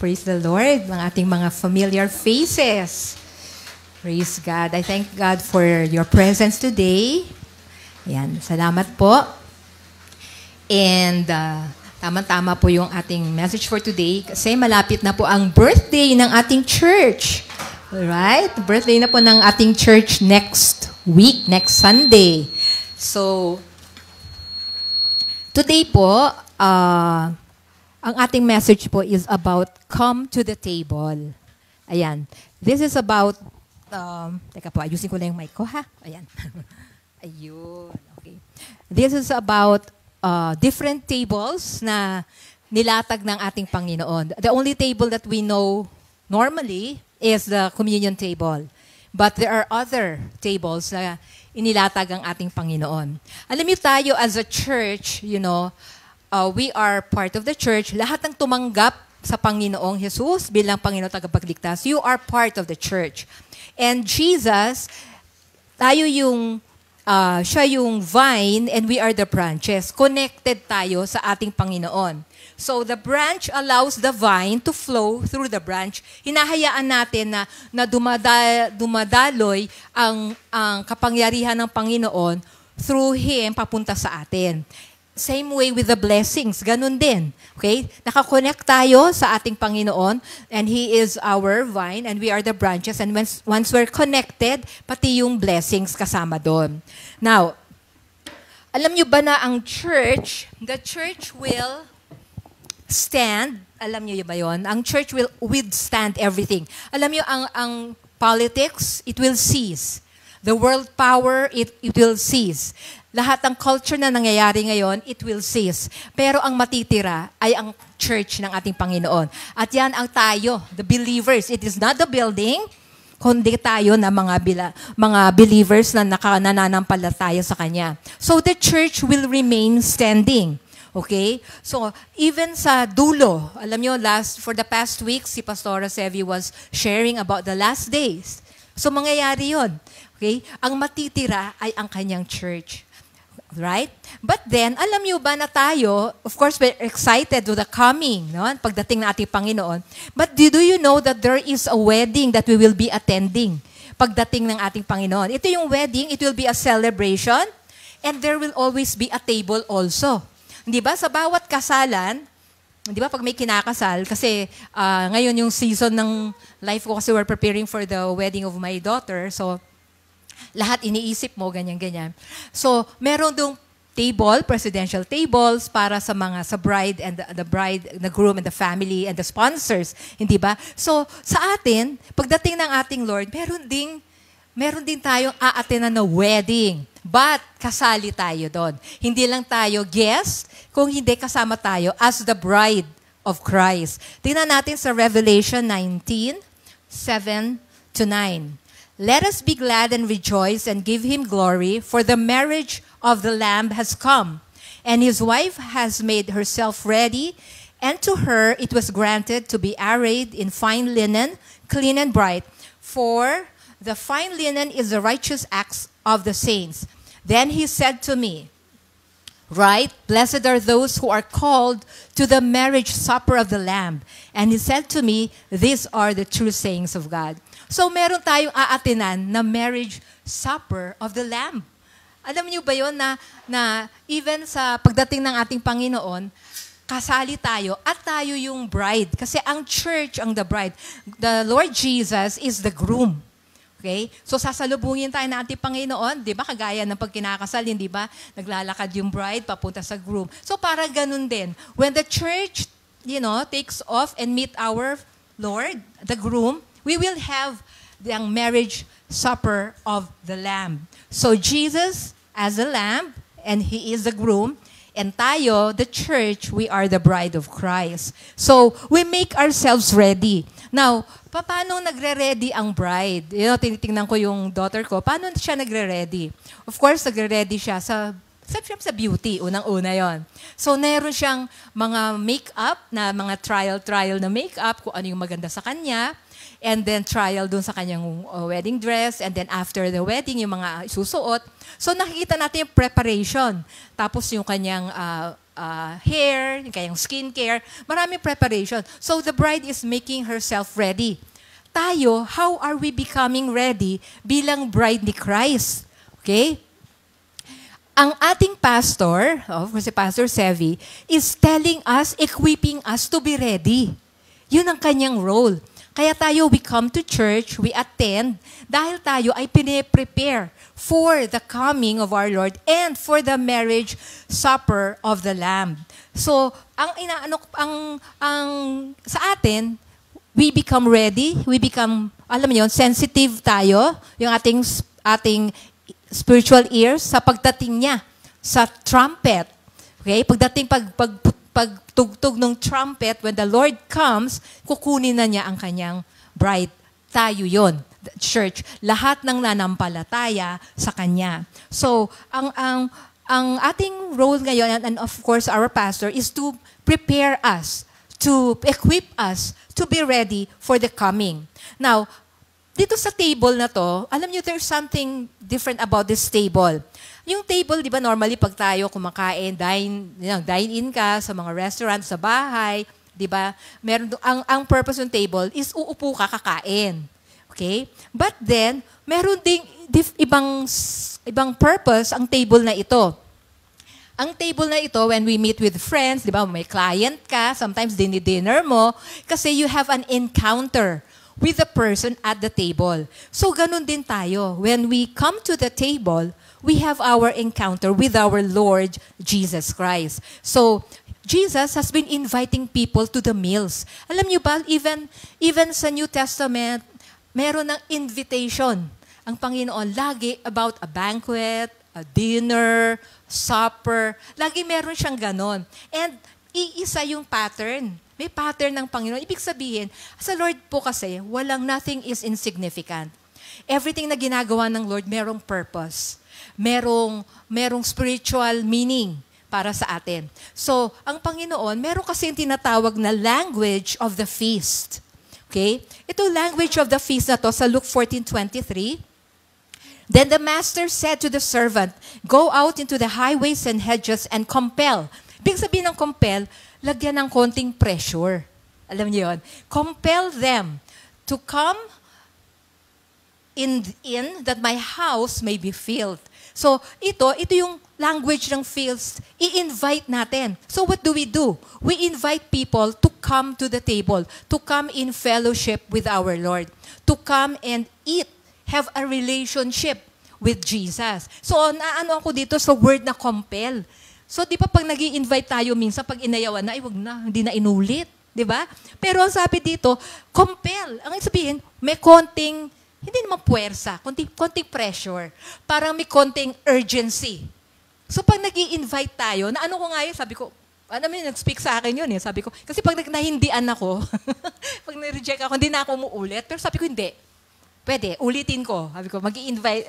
Praise the Lord, mga ating mga familiar faces. Praise God. I thank God for your presence today. Ayan, salamat po. And tama-tama po yung ating message for today kasi malapit na po ang birthday ng ating church. Alright? Birthday na po ng ating church next week, next Sunday. So, today po, ang ating message po is about come to the table. Ayan. This is about, teka po, ayusin ko na yung mic ko, ha? Ayan. Ayun. Okay. This is about different tables na nilatag ng ating Panginoon. The only table that we know normally is the communion table. But there are other tables na inilatag ang ating Panginoon. Alam niyo tayo as a church, we are part of the church. Lahat ng tumanggap sa Panginoong Jesus bilang Panginoon tagapagligtas, you are part of the church. And Jesus, siya yung vine and we are the branches. Connected tayo sa ating Panginoon. So the branch allows the vine to flow through the branch. Hinahayaan natin na dumadaloy ang kapangyarihan ng Panginoon through Him papunta sa atin. Same way with the blessings, ganun din. Okay? Nakakonect tayo sa ating Panginoon and He is our vine and we are the branches and once we're connected, pati yung blessings kasama doon. Now, alam nyo ba na ang church, the church will stand, alam nyo ba yun? Ang church will withstand everything. Alam nyo, ang politics, it will cease. The world power, it will cease. Lahat ng culture na nangyayari ngayon, it will cease. Pero ang matitira ay ang church ng ating Panginoon. At yan ang tayo, the believers. It is not the building, kundi tayo na mga believers na nananampalataya sa Kanya. So the church will remain standing. Okay? So, even sa dulo, alam nyo, for the past week, si Pastora Sevi was sharing about the last days. So, mangyayari yun. Okay? Ang matitira ay ang kanyang church. Right? But then, alam nyo ba na tayo, of course, we're excited to the coming, no? Pagdating ng ating Panginoon. But do you know that there is a wedding that we will be attending pagdating ng ating Panginoon? Ito yung wedding, it will be a celebration, and there will always be a table also. Di ba? Sa bawat kasalan, di ba, pag may kinakasal, kasi ngayon yung season ng life ko kasi we're preparing for the wedding of my daughter, so lahat iniisip mo, ganyan-ganyan. So, meron dong table, presidential tables, para sa bride and the groom and the family and the sponsors, hindi ba? So, sa atin, pagdating ng ating Lord, meron din tayong aatenan na wedding. But, kasali tayo doon. Hindi lang tayo guest, kung hindi kasama tayo as the bride of Christ. Tingnan natin sa Revelation 19:7-9. Let us be glad and rejoice and give Him glory, for the marriage of the Lamb has come, and His wife has made herself ready, and to her it was granted to be arrayed in fine linen, clean and bright, for the fine linen is the righteous acts of the saints. Then He said to me, "Right, blessed are those who are called to the marriage supper of the Lamb." And He said to me, "These are the true sayings of God." So meron tayong aatinan na marriage supper of the Lamb. Alam niyo ba yun na even sa pagdating ng ating Panginoon, kasali tayo at tayo yung bride. Kasi ang church ang the bride. The Lord Jesus is the groom. Okay? So sasalubungin tayo ng ating Panginoon, 'di ba? Kagaya ng pag kinakasal, hindi ba? Naglalakad yung bride papunta sa groom. So para ganun din. When the church, takes off and meet our Lord, the groom, we will have the marriage supper of the Lamb. So Jesus as the Lamb and He is the groom, and tayo, the church, we are the bride of Christ. So we make ourselves ready. Now, paano nagre-ready ang bride? Tinitingnan ko yung daughter ko, paano siya nagre-ready? Of course, nagre-ready siya sa beauty, unang-una yon. So, meron siyang mga make-up, na mga trial na make-up, kung ano yung maganda sa kanya, and then trial dun sa kanyang wedding dress, and then after the wedding, yung mga susuot. So, nakikita natin yung preparation. Tapos yung kanyang hair, yung kanyang skincare, maraming preparation. So the bride is making herself ready. Tayo, how are we becoming ready bilang bride ni Christ? Okay? Ang ating pastor, si Pastor Sevi, is telling us, equipping us to be ready. Yun ang kanyang role. Kaya tayo, we come to church, we attend, dahil tayo ay pine-prepare for the coming of our Lord and for the marriage supper of the Lamb. So, sa atin, we become ready, we become, alam mo yun, sensitive tayo, yung ating spiritual ears sa pagdating niya sa trumpet. Okay? Pagtugtog ng trumpet, when the Lord comes, kukunin na niya ang kanyang bride. Tayo yon, the church. Lahat ng nanampalataya sa kanya. So, ang ating role ngayon, and of course our pastor, is to prepare us, to equip us to be ready for the coming. Now, dito sa table na to, alam niyo, there's something different about this table. Yung table, di ba, normally pag tayo kumakain, dine-in ka sa mga restaurant, sa bahay, di ba, ang purpose ng table is uupo ka, kakain. Okay? But then, meron ding ibang purpose ang table na ito. Ang table na ito, when we meet with friends, di ba, may client ka, sometimes dinner mo, kasi you have an encounter with the person at the table. So, ganun din tayo. When we come to the table, we have our encounter with our Lord Jesus Christ. So, Jesus has been inviting people to the meals. Alam niyo ba, even sa New Testament, meron ng invitation ang Panginoon lagi about a banquet, a dinner, supper. Lagi meron siyang ganon. And iisa yung pattern. May pattern ng Panginoon. Ibig sabihin, sa Lord po kasi, nothing is insignificant. Everything na ginagawa ng Lord, merong purpose. Merong spiritual meaning para sa atin. So, ang Panginoon, meron kasi yung tinatawag na language of the feast. Okay? Ito language of the feast na to sa Luke 14:23. Then the master said to the servant, "Go out into the highways and hedges and compel." Ibig sabihin ng compel, lagyan ng konting pressure. Alam niyo yun? Compel them to come in that my house may be filled. So, ito yung language ng feast. I-invite natin. So, what do? We invite people to come to the table, to come in fellowship with our Lord, to come and eat, have a relationship with Jesus. So, naano ako dito sa word na compel. So, di ba pag nag-i-invite tayo minsan, pag inayawan na, wag na, hindi na inulit. Di ba? Pero ang sabi dito, compel. Ang sabihin, may konting, hindi naman puwersa, konting pressure. Parang may konting urgency. So, pag nag-i-invite tayo, na ano ko nga yun, sabi ko, nag-speak sa akin yun eh. Sabi ko, kasi pag nahindian ako, pag na-reject ako, hindi na ako umuulit. Pero sabi ko, hindi. Pwede, ulitin ko. Sabi ko, mag-i-invite,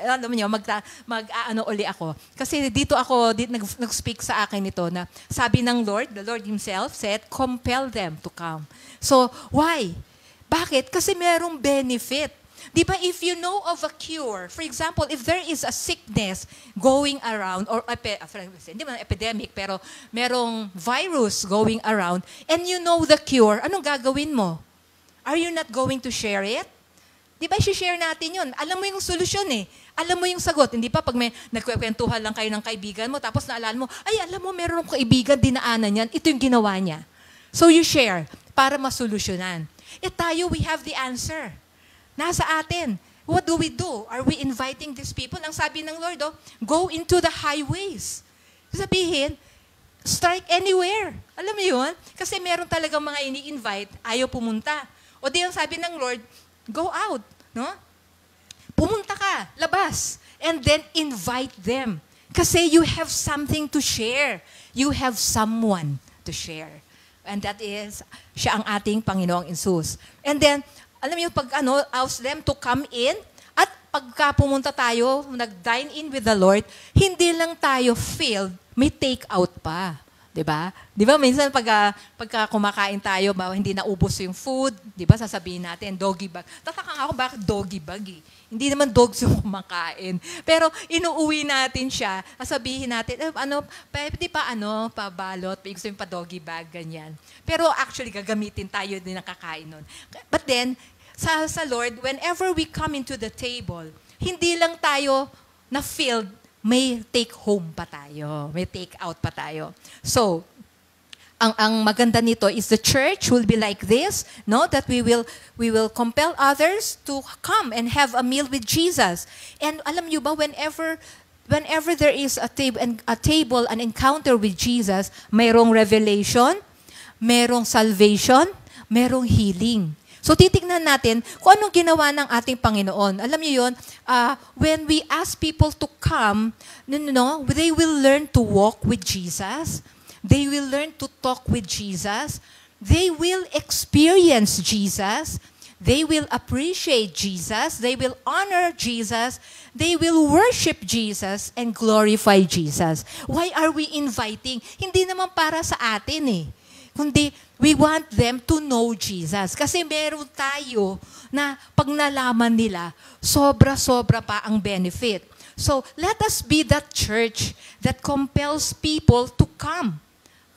uli ako. Kasi dito nag-speak sa akin ito na sabi ng Lord, the Lord Himself said, compel them to come. So, why? Bakit? Kasi merong benefit. Di ba, if you know of a cure, for example, if there is a sickness going around, or hindi man epidemic, pero merong virus going around, and you know the cure, anong gagawin mo? Are you not going to share it? Di ba, i-share natin yun? Alam mo yung solusyon eh. Alam mo yung sagot. Hindi pa pag may nagkwentuhan lang kayo ng kaibigan mo, tapos naalala mo, ay, alam mo, meron akong kaibigan, dinaanan yan, ito yung ginawa niya. So you share para masolusyonan. Tayo, we have the answer. Nasa atin. What do? Are we inviting these people? Ang sabi ng Lord, go into the highways. Sabihin, strike anywhere. Alam mo yun? Kasi meron talagang mga ini-invite, ayaw pumunta. O di ang sabi ng Lord, go out, no? Pumunta ka, labas, and then invite them. Kasi you have something to share. You have someone to share. And that is, siya ang ating Panginoong Isus. And then, alam niyo, ask them to come in, at pagka pumunta tayo, nag-dine in with the Lord, hindi lang tayo filled, may take out pa. 'Di ba? 'Di ba minsan pagka kumakain tayo, hindi naubos yung food, 'di ba? Sasabihin natin, doggy bag. Tataka nga ako bakit doggy bag eh. Hindi naman dogs yung kumakain. Pero inuuwi natin siya, sasabihin natin, pwede pa pabalot, gusto yung pa doggy bag, ganyan. Pero actually gagamitin tayo din nakakain nun. But then, sa Lord, whenever we come into the table, hindi lang tayo na filled, may take home pa tayo, may take out pa tayo. So, ang maganda nito is the church will be like this, no? That we will compel others to come and have a meal with Jesus. And alam niyo ba, whenever there is a table, an encounter with Jesus, mayroong revelation, mayroong salvation, mayroong healing. So titignan natin kung anong ginawa ng ating Panginoon. Alam niyo yun, when we ask people to come, they will learn to walk with Jesus. They will learn to talk with Jesus. They will experience Jesus. They will appreciate Jesus. They will honor Jesus. They will worship Jesus and glorify Jesus. Why are we inviting? Hindi naman para sa atin eh. Kundi, we want them to know Jesus. Kasi meron tayo na pag nalaman nila, sobra-sobra pa ang benefit. So, let us be that church that compels people to come.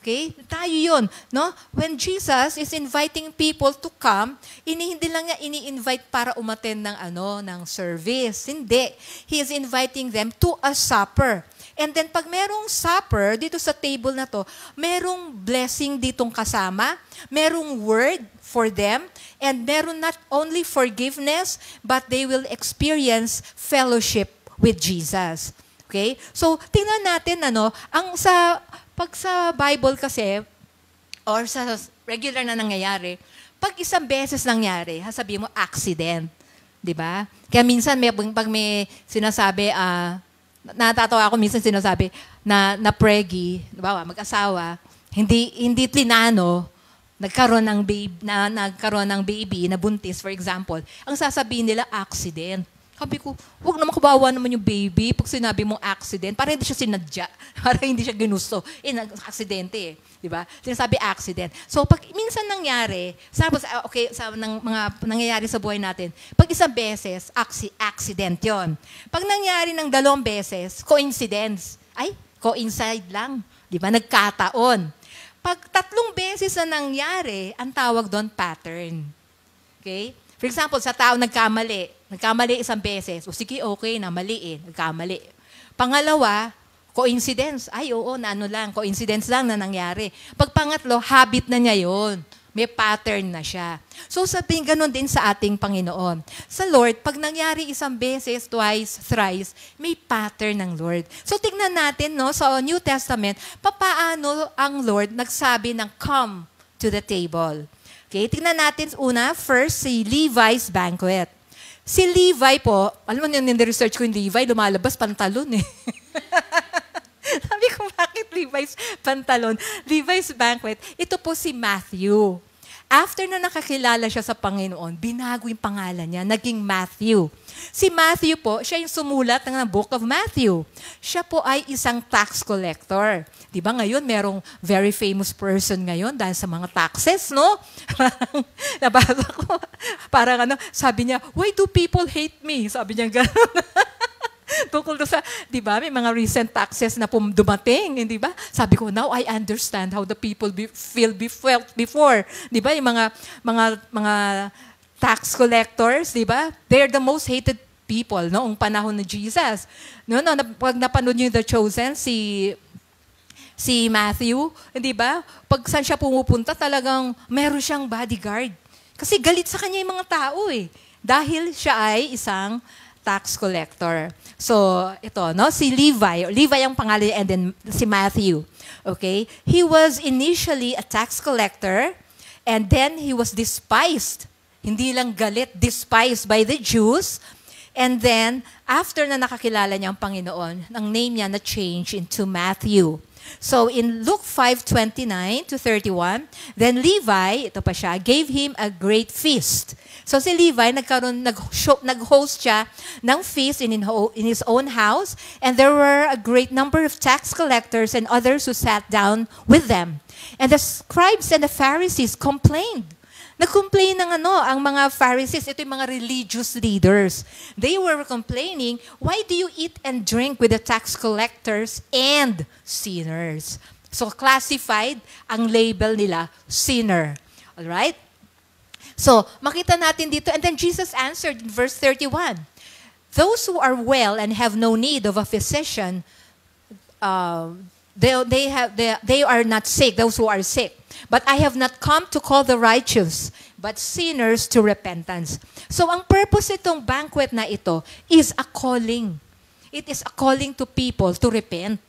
Okay? Tayo yun. No? When Jesus is inviting people to come, hindi lang niya ini-invite para umattend ng service. Hindi. He is inviting them to a supper. And then pag merong supper dito sa table na to, merong blessing ditong kasama, merong word for them, and meron not only forgiveness, but they will experience fellowship with Jesus. Okay? So, tingnan natin, pag sa Bible kasi, or sa regular na nangyayari, pag isang beses nangyari, sabihin mo, accident. Diba? Kaya minsan, pag may sinasabi, natatawa ako minsan sinasabi na preggy, diba, mag-asawa, hindi plinano, nagkaroon ng baby, na buntis, for example, ang sasabihin nila, accident. Sabi ko, huwag naman kabawa naman yung baby pag sinabi mong accident, para hindi siya sinadya, para hindi siya ginusto. Aksidente eh. Diba? Sinasabi accident. So, pag minsan nangyari, sa mga nangyayari sa buhay natin, pag isang beses, accident yon. Pag nangyari ng 2 beses, coincidence. Ay, coincide lang. Diba? Nagkataon. Pag 3 beses na nangyari, ang tawag doon pattern. Okay? For example, sa tao nagkamali isang beses, o sige, okay na, mali nagkamali. Pangalawa, coincidence. Ay, oo, coincidence lang na nangyari. Pag pangatlo, habit na niya yon. May pattern na siya. So sabihin, ganun din sa ating Panginoon. Sa Lord, pag nangyari isang beses, twice, thrice, may pattern ng Lord. So tignan natin, sa New Testament, papaano ang Lord nagsabi ng come to the table. Okay, tignan natin una, first, si Levi's banquet. Si Levi po, alam mo yung research ko yung Levi, lumalabas pantalon eh. Sabi ko, bakit Levi's pantalon? Levi's banquet, ito po si Matthew. After na nakakilala siya sa Panginoon, binago yung pangalan niya, naging Matthew. Si Matthew po, siya yung sumulat ng Book of Matthew. Siya po ay isang tax collector. Di ba ngayon, merong very famous person ngayon dahil sa mga taxes, no? Nabasa ko, sabi niya, why do people hate me? Sabi niya gano'n. Tungkol sa, di ba, may mga recent taxes na dumating, di ba? Sabi ko, now I understand how the people felt before. Di ba, yung mga tax collectors, di ba? They're the most hated people noong panahon ni Jesus. Pag napanood niyo The Chosen, si Matthew, di ba? Pag saan siya pumupunta, talagang meron siyang bodyguard. Kasi galit sa kanya yung mga tao eh. Dahil siya ay isang tax collector. So, ito, si Levi ang pangalan, and then si Matthew. Okay? He was initially a tax collector, and then he was despised. Hindi lang galit, despised by the Jews. And then, after na nakakilala niya ang Panginoon, ang name niya na change into Matthew. So in Luke 5:29 to 31, then Levi, ito pa siya, gave him a great feast. So si Levi, nag-host siya ng feast in his own house, and there were a great number of tax collectors and others who sat down with them. And the scribes and the Pharisees complained. Nag-complain ang mga Pharisees, ito yung mga religious leaders. They were complaining, why do you eat and drink with the tax collectors and sinners? So classified ang label nila, sinner. Alright? So, makita natin dito, and then Jesus answered in verse 31, those who are well and have no need of a physician, they are not sick, those who are sick. But I have not come to call the righteous, but sinners to repentance. So ang purpose itong banquet na ito is a calling. It is a calling to people to repent.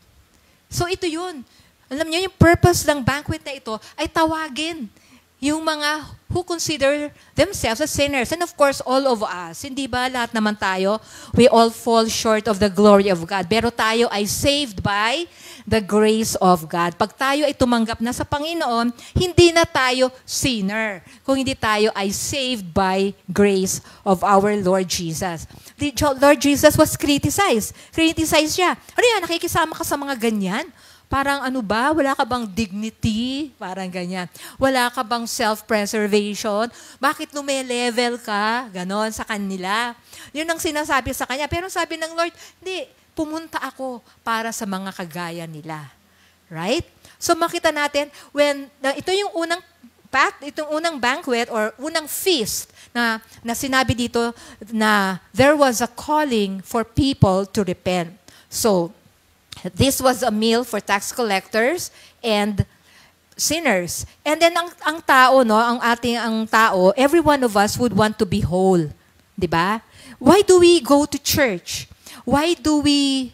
So ito yun. Alam niyo, yung purpose ng banquet na ito ay tawagin yung mga who consider themselves as sinners. And of course, all of us. Hindi ba lahat naman tayo, we all fall short of the glory of God. Pero tayo ay saved by the grace of God. Pag tayo ay tumanggap na sa Panginoon, hindi na tayo sinner. Kung hindi tayo ay saved by grace of our Lord Jesus. The Lord Jesus was criticized. Criticized siya. Ano yan, nakikisama ka sa mga ganyan? Parang ano ba, wala ka bang dignity? Parang ganyan. Wala ka bang self-preservation? Bakit lume-level ka? Ganon sa kanila. Yun ang sinasabi sa kanya. Pero sabi ng Lord, hindi, pumunta ako para sa mga kagaya nila. Right? So makita natin, ito yung itong unang banquet or unang feast na sinabi dito na there was a calling for people to repent. So, this was a meal for tax collectors and sinners. And then ang tao, ang tao, every one of us would want to be whole. 'Di ba? Why do we go to church? Why do we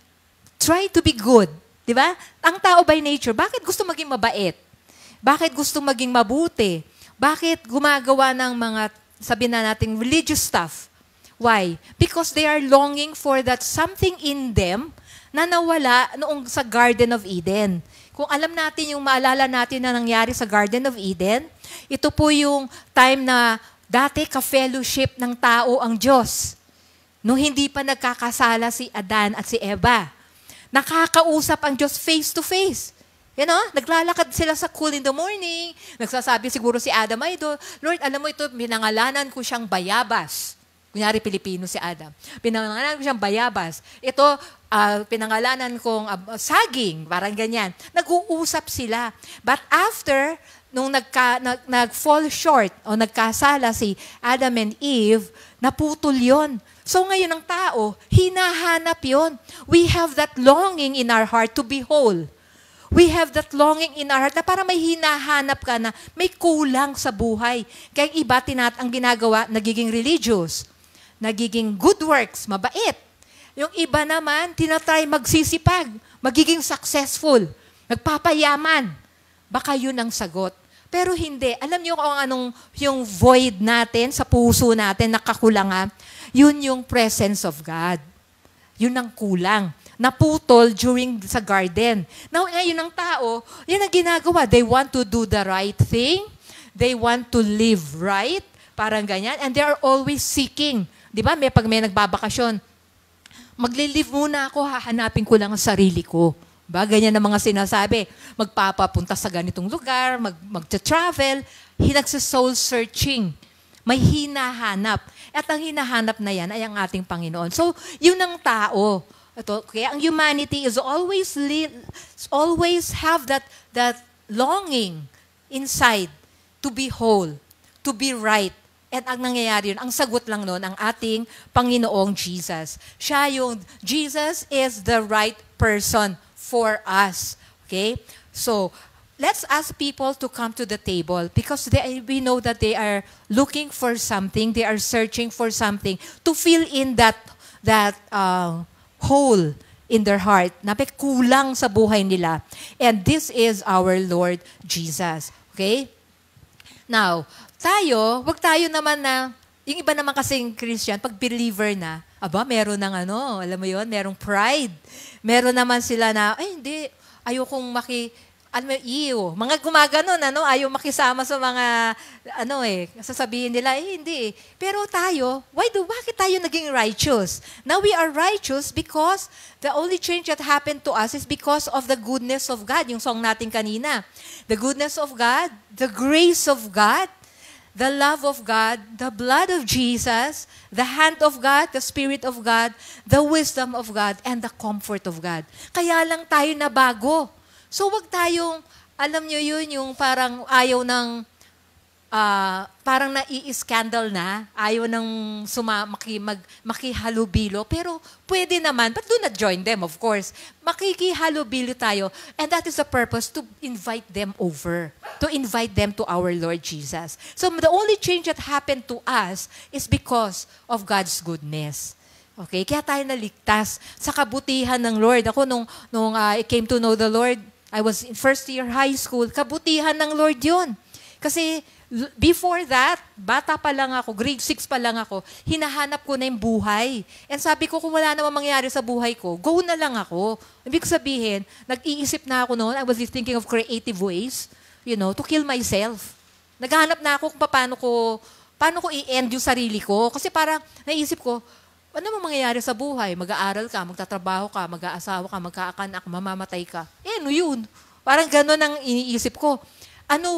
try to be good? 'Di ba? Ang tao by nature, bakit gusto maging mabait? Bakit gusto maging mabuti? Bakit gumagawa ng mga, sabihin na nating, religious stuff? Why? Because they are longing for that something in them na nawala noong sa Garden of Eden. Kung alam natin yung maalala natin na nangyari sa Garden of Eden, ito po yung time na dati ka-fellowship ng tao ang Diyos. Nung hindi pa nagkakasala si Adan at si Eva. Nakakausap ang Diyos face to face. You know, naglalakad sila sa cool in the morning. Nagsasabi siguro si Adam ay, Lord, alam mo ito, pinangalanan ko siyang Bayabas. Kunyari, Pilipino si Adam. Pinangalanan ko siyang Bayabas. Ito, pinangalanan kong saging, parang ganyan. Nag-uusap sila. But after, nung nag-fall short o nagkasala si Adam and Eve, naputol yon. So ngayon ang tao, hinahanap yon. We have that longing in our heart to be whole. We have that longing in our heart na parang may hinahanap ka na may kulang sa buhay. Kaya iba ang ginagawa, nagiging religious. Nagiging good works, mabait. Yung iba naman, tinatry magsisipag, magiging successful, nagpapayaman. Baka yun ang sagot. Pero hindi. Alam niyo kung anong yung void natin sa puso natin, nakakulangan, yun yung presence of God. Yun ang kulang. Naputol during sa garden. Now, ngayon ang tao, yun ang ginagawa. They want to do the right thing. They want to live right. Parang ganyan. And they are always seeking. Di ba? Pag may nagbabakasyon, magli-live muna ako, hahanapin ko lang ang sarili ko. Ba? Ganyan ang mga sinasabi. Magpapapunta sa ganitong lugar, mag-travel, nagsa-soul searching. May hinahanap. At ang hinahanap na yan ay ang ating Panginoon. So, yun ang tao. Kaya ang humanity is always have that longing inside to be whole, to be right. At ang nangyayari yun, ang sagot lang nun, ang ating Panginoong Jesus. Jesus is the right person for us. Okay? So, let's ask people to come to the table because we know that they are looking for something, they are searching for something to fill in that hole in their heart na may kulang sa buhay nila. And this is our Lord Jesus. Okay? Now, wag tayo naman na, yung iba naman kasing Christian, pag believer na, meron ng alam mo yun, merong pride. Meron naman sila na, ay hindi, ayokong mga gumaganon, ayaw makisama sa mga, sasabihin nila, hindi eh. Pero tayo, bakit tayo naging righteous? Now we are righteous because the only change that happened to us is because of the goodness of God, yung song natin kanina. The goodness of God, the grace of God, the love of God, the blood of Jesus, the hand of God, the Spirit of God, the wisdom of God, and the comfort of God. Kaya lang tayo na bago. So wag tayong, alam nyo yun, yung parang ayaw ng, parang nai-scandal na, ayaw ng makihalubilo. Pero pwede naman, but do not join them, of course. Makikihalubilo tayo. And that is the purpose, to invite them over. To invite them to our Lord Jesus. So the only change that happened to us is because of God's goodness. Okay? Kaya tayo naligtas sa kabutihan ng Lord. Ako, nung I came to know the Lord, I was in first year high school, kabutihan ng Lord yun. Kasi before that, bata pa lang ako, grade 6 pa lang ako, hinahanap ko na yung buhay. And sabi ko, kung wala namang mangyari sa buhay ko, go na lang ako. Ibig sabihin, nag-iisip na ako noon, I was thinking of creative ways, to kill myself. Naghahanap na ako kung paano ko i-end yung sarili ko. Kasi parang naisip ko, ano mo mangyayari sa buhay? Mag-aaral ka, magtatrabaho ka, mag-aasawa ka, magkaanak, mamamatay ka. Ano yun? Parang gano'n ang iniisip ko.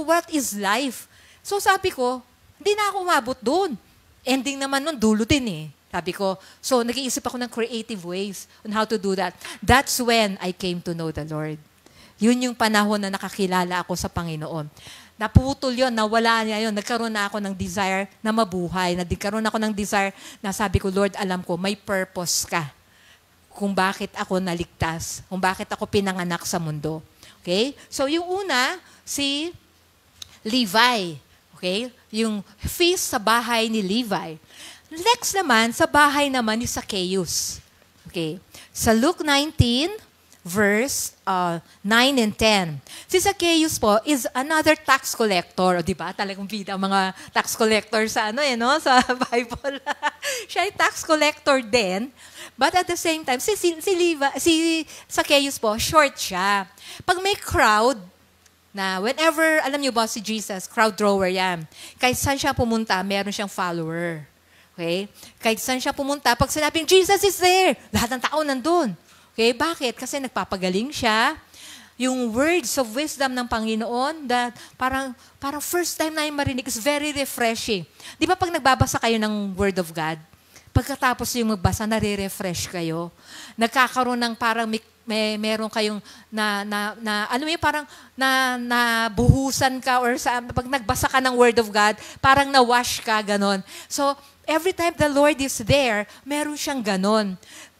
What is life? So sabi ko, hindi na ako umabot doon. Ending naman nun, dulo din eh. Sabi ko, so nag-iisip ako ng creative ways on how to do that. That's when I came to know the Lord. Yun yung panahon na nakakilala ako sa Panginoon. Naputol yun, nawala niya yun. Nagkaroon na ako ng desire na mabuhay. Nagkaroon ako ng desire na sabi ko, Lord, alam ko, may purpose ka kung bakit ako naligtas, kung bakit ako pinanganak sa mundo. Okay? So yung una, si Levi. Okay? Yung feast sa bahay ni Levi. Next naman, sa bahay naman ni Zacchaeus. Okay? Sa Luke 19, verse 9 and 10. Si Zacchaeus po is another tax collector. O, diba? Talagang bida ang mga tax collector sa sa Bible. Siya ay tax collector din. But at the same time, si Zacchaeus po, short siya. Pag may crowd, na whenever, alam niyo ba si Jesus, crowd drawer yan. Kahit saan siya pumunta, meron siyang follower. Okay? Kahit saan siya pumunta, pag sinabing, Jesus is there, lahat ng tao nandun. Okay, bakit? Kasi nagpapagaling siya. Yung words of wisdom ng Panginoon, that parang first time na yung marinig, is very refreshing. Di ba pag nagbabasa kayo ng Word of God, pagkatapos yung magbasa, nare-refresh kayo. Nagkakaroon ng parang meron kayong alam mo yung parang nabuhusan ka or pag nagbasa ka ng Word of God, parang na-wash ka, ganon. So, every time the Lord is there, meron siyang ganon.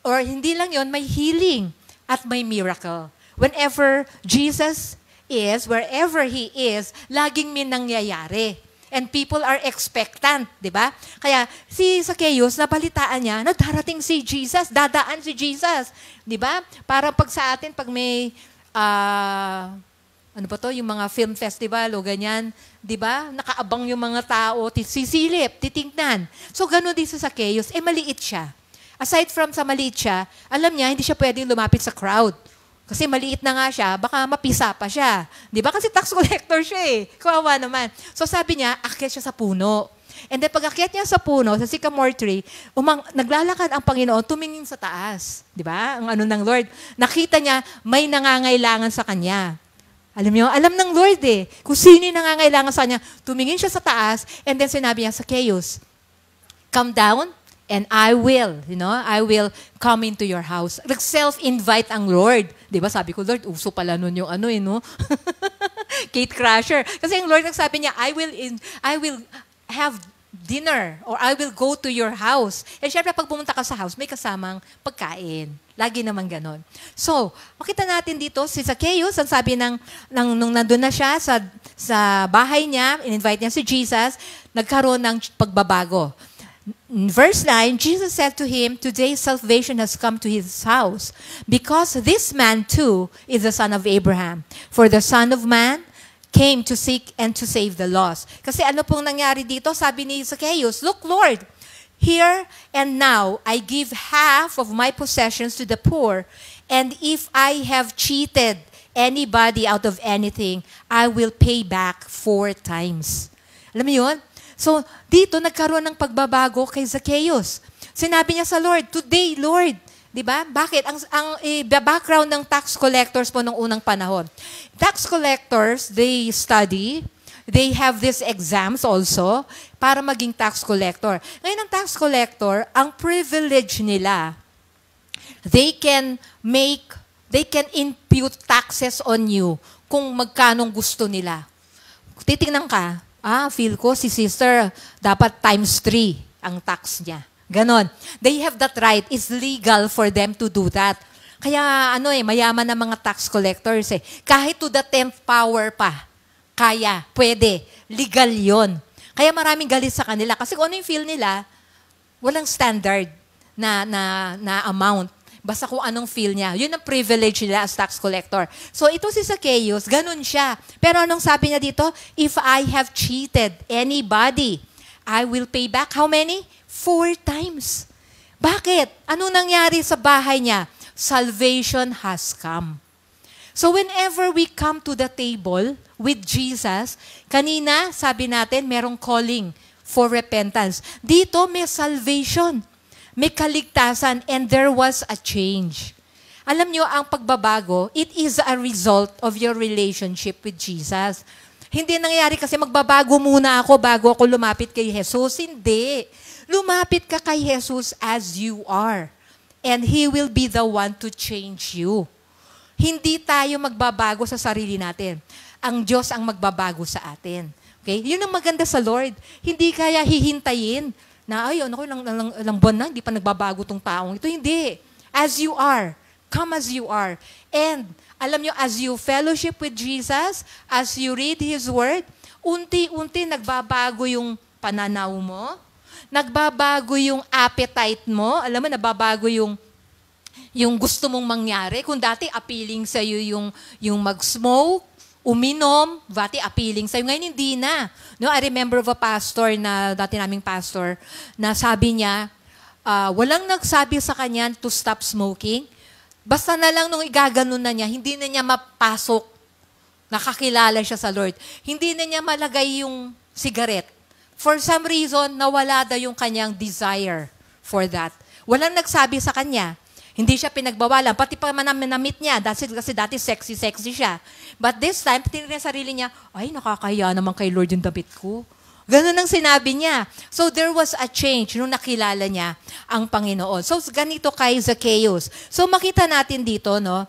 Or hindi lang yon, may healing at may miracle. Whenever Jesus is, wherever He is, laging may nangyayari. And people are expectant, di ba? Kaya si Zacchaeus, nabalitaan niya, darating si Jesus, dadaan si Jesus. Di ba? Para pag sa atin, pag may, yung mga film festival o ganyan, di ba? Nakaabang yung mga tao, sisilip, titingnan. So, gano'n din si Zacchaeus, maliit siya. Aside from sa maliit siya, alam niya, hindi siya pwedeng lumapit sa crowd. Kasi maliit na nga siya, baka mapisa pa siya. Di ba? Kasi tax collector siya eh. Kawawa naman. So sabi niya, akyat siya sa puno. And then pag akyat niya sa puno, sa sycamore tree, naglalakad ang Panginoon, tumingin sa taas. Di ba? Ang ng Lord. Nakita niya, may nangangailangan sa kanya. Alam niyo, alam ng Lord eh. Kung sino yung nangangailangan sa kanya, tumingin siya sa taas, and then sinabi niya, Zacchaeus, come down, and I will come into your house. Self-invite ang Lord. Di ba? Sabi ko, Lord, uso pala nun yung Gate crusher. Kasi ang Lord nagsabi niya, I will have dinner or I will go to your house. And syempre, pag pumunta ka sa house, may kasamang pagkain. Lagi naman ganon. So, makita natin dito, si Zacchaeus, ang sabi nung nandun na siya sa bahay niya, in-invite niya si Jesus, nagkaroon ng pagbabago. In verse 9, Jesus said to him, "Today salvation has come to his house, because this man too is the son of Abraham. For the Son of Man came to seek and to save the lost." Kasi ano pong nangyari dito? Sabi ni Zacchaeus, "Look, Lord, here and now I give half of my possessions to the poor, and if I have cheated anybody out of anything, I will pay back 4 times. Alam mo yun? So, dito nagkaroon ng pagbabago kay Zacchaeus. Sinabi niya sa Lord, today, Lord. Diba? Bakit? Ang background ng tax collectors po nung unang panahon. Tax collectors, they study, they have these exams also para maging tax collector. Ngayon ang tax collector, ang privilege nila, they can impute taxes on you kung magkanong gusto nila. Titingnan ka, feel ko si sister, dapat times 3 ang tax niya. Ganon. They have that right. It's legal for them to do that. Kaya mayaman na mga tax collectors eh. Kahit to the 10th power pa, kaya, pwede. Legal yon. Kaya maraming galit sa kanila. Kasi kung ano yung feel nila, walang standard na amount. Basta kung anong feel niya. Yun ang privilege nila as tax collector. So ito si Zacchaeus, ganun siya. Pero anong sabi niya dito? If I have cheated anybody, I will pay back how many? 4 times. Bakit? Ano nangyari sa bahay niya? Salvation has come. So whenever we come to the table with Jesus, kanina sabi natin merong calling for repentance. Dito may salvation, may kaligtasan, and there was a change. Alam niyo, ang pagbabago, it is a result of your relationship with Jesus. Hindi nangyayari kasi magbabago muna ako bago ako lumapit kay Jesus. Hindi. Lumapit ka kay Jesus as you are. And He will be the one to change you. Hindi tayo magbabago sa sarili natin. Ang Diyos ang magbabago sa atin. Okay? Yun ang maganda sa Lord. Hindi kaya hihintayin na, ilang buwan na, hindi pa nagbabago tong taong ito. Hindi. As you are. Come as you are. And, alam nyo, as you fellowship with Jesus, as you read His Word, unti-unti nagbabago yung pananaw mo, nagbabago yung appetite mo, alam mo, nababago yung gusto mong mangyari. Kung dati appealing sa iyo yung mag-smoke, uminom, dati appealing sa iyo. Ngayon hindi na. No, I remember of a pastor na dati naming pastor na sabi niya, walang nagsabi sa kanya to stop smoking. Basta na lang nung igaganon na niya, hindi na niya mapasok. Nakakilala siya sa Lord. Hindi na niya malagay yung cigarette. For some reason, nawala daw yung kanyang desire for that. Walang nagsabi sa kanya. Hindi siya pinagbawalan. Pati pa na-meet niya. Kasi dati sexy siya. But this time, tinignan niya sarili niya, ay, nakakaya naman kay Lord yung damit ko. Ganun ang sinabi niya. So there was a change nung nakilala niya ang Panginoon. So ganito kay Zacchaeus. So makita natin dito, no?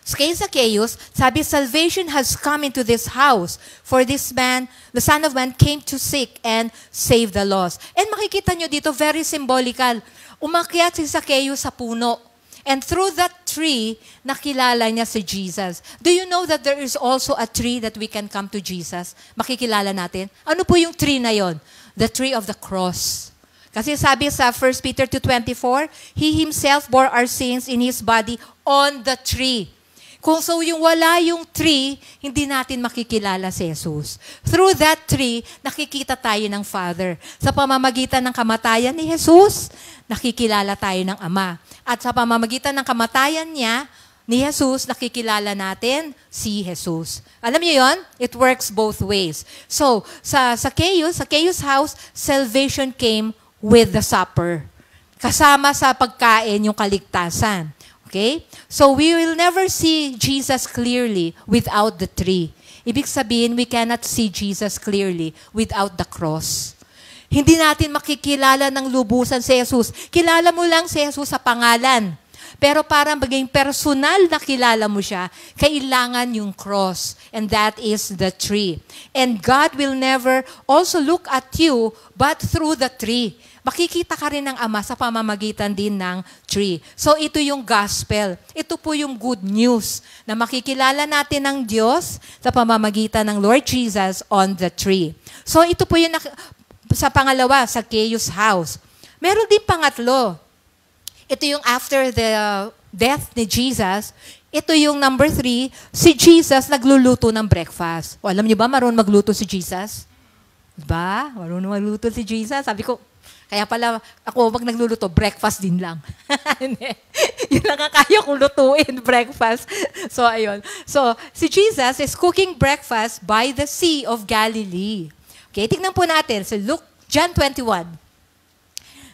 Kay Zacchaeus, sabi, salvation has come into this house. For this man, the Son of Man, came to seek and save the lost. And makikita nyo dito, very symbolical. Umakyat si Zacchaeus sa puno. And through that tree, nakilala niya si Jesus. Do you know that there is also a tree that we can come to Jesus? Makikilala natin. Ano po yung tree na yon? The tree of the cross. Kasi sabi sa 1 Peter 2:24, He Himself bore our sins in His body on the tree. Kung so yung wala yung tree, hindi natin makikilala si Jesus. Through that tree, nakikita tayo ng Father. Sa pamamagitan ng kamatayan ni Jesus, nakikilala tayo ng Ama. At sa pamamagitan ng kamatayan niya, ni Jesus, nakikilala natin si Jesus. Alam niyo yon? It works both ways. So, sa Zacchaeus' house, salvation came with the supper. Kasama sa pagkain yung kaligtasan. Okay? So we will never see Jesus clearly without the tree. Ibig sabihin, we cannot see Jesus clearly without the cross. Hindi natin makikilala ng lubusan si Jesus. Kilala mo lang si Jesus sa pangalan. Pero para maging personal na kilala mo siya, kailangan yung cross. And that is the tree. And God will never also look at you but through the tree. Makikita ka rin ng Ama sa pamamagitan din ng tree. So ito yung gospel. Ito po yung good news na makikilala natin ng Diyos sa pamamagitan ng Lord Jesus on the tree. So ito po yung sa pangalawa, sa Zacchaeus' house. Meron din pangatlo. Ito yung after the death ni Jesus. Ito yung number 3, si Jesus nagluluto ng breakfast. O, alam niyo ba, marunong magluto si Jesus? Diba? Marunong magluto si Jesus. Sabi ko, kaya pala ako pag nagluluto, breakfast din lang. Yun lang ang kaya kong lutuin, breakfast. So, ayun. So, si Jesus is cooking breakfast by the Sea of Galilee. Okay, tignan po natin sa John 21.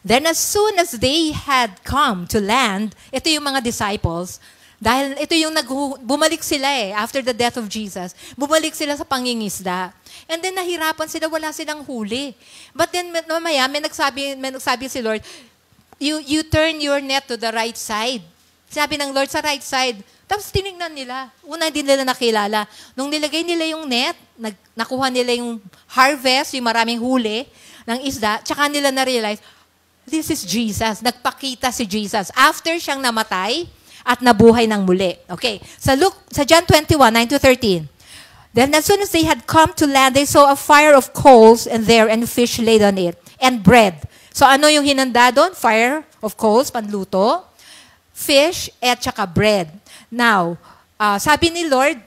Then as soon as they had come to land, ito yung mga disciples, dahil ito yung bumalik sila after the death of Jesus, bumalik sila sa pangingisda. And then nahirapan sila, wala silang huli. But then mamaya, may nagsabi si Lord, you turn your net to the right side. Sabi ng Lord, sa right side. Tapos tinignan nila. Una, hindi nila nakilala. Nung nilagay nila yung net, nakuha nila yung harvest, yung maraming huli ng isda, tsaka nila na-realize, this is Jesus. Nagpakita si Jesus. After siyang namatay at nabuhay ng muli. Okay. Sa John 21, 9-13. Then as soon as they had come to land, they saw a fire of coals and fish laid on it, and bread. So ano yung hinanda doon? Fire of coals, panluto, fish, at saka bread. Now, sabi ni Lord,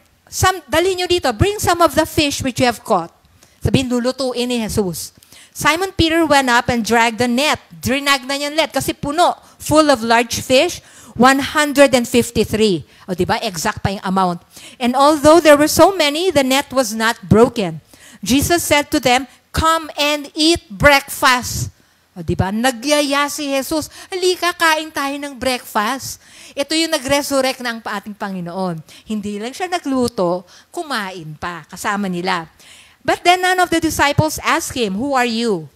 dali nyo dito, bring some of the fish which you have caught. Sabihin, lulutuin ni Jesus. Simon Peter went up and dragged the net. Drinag na niya net kasi puno, full of large fish, 153. O diba, exact pa yung amount. And although there were so many, the net was not broken. Jesus said to them, come and eat breakfast. O diba, nagyaya si Jesus, halika, kain tayo ng breakfast. Ito yung nag-resurrect ng ating Panginoon. Hindi lang siya nagluto, kumain pa, kasama nila. But then none of the disciples asked him, who are you?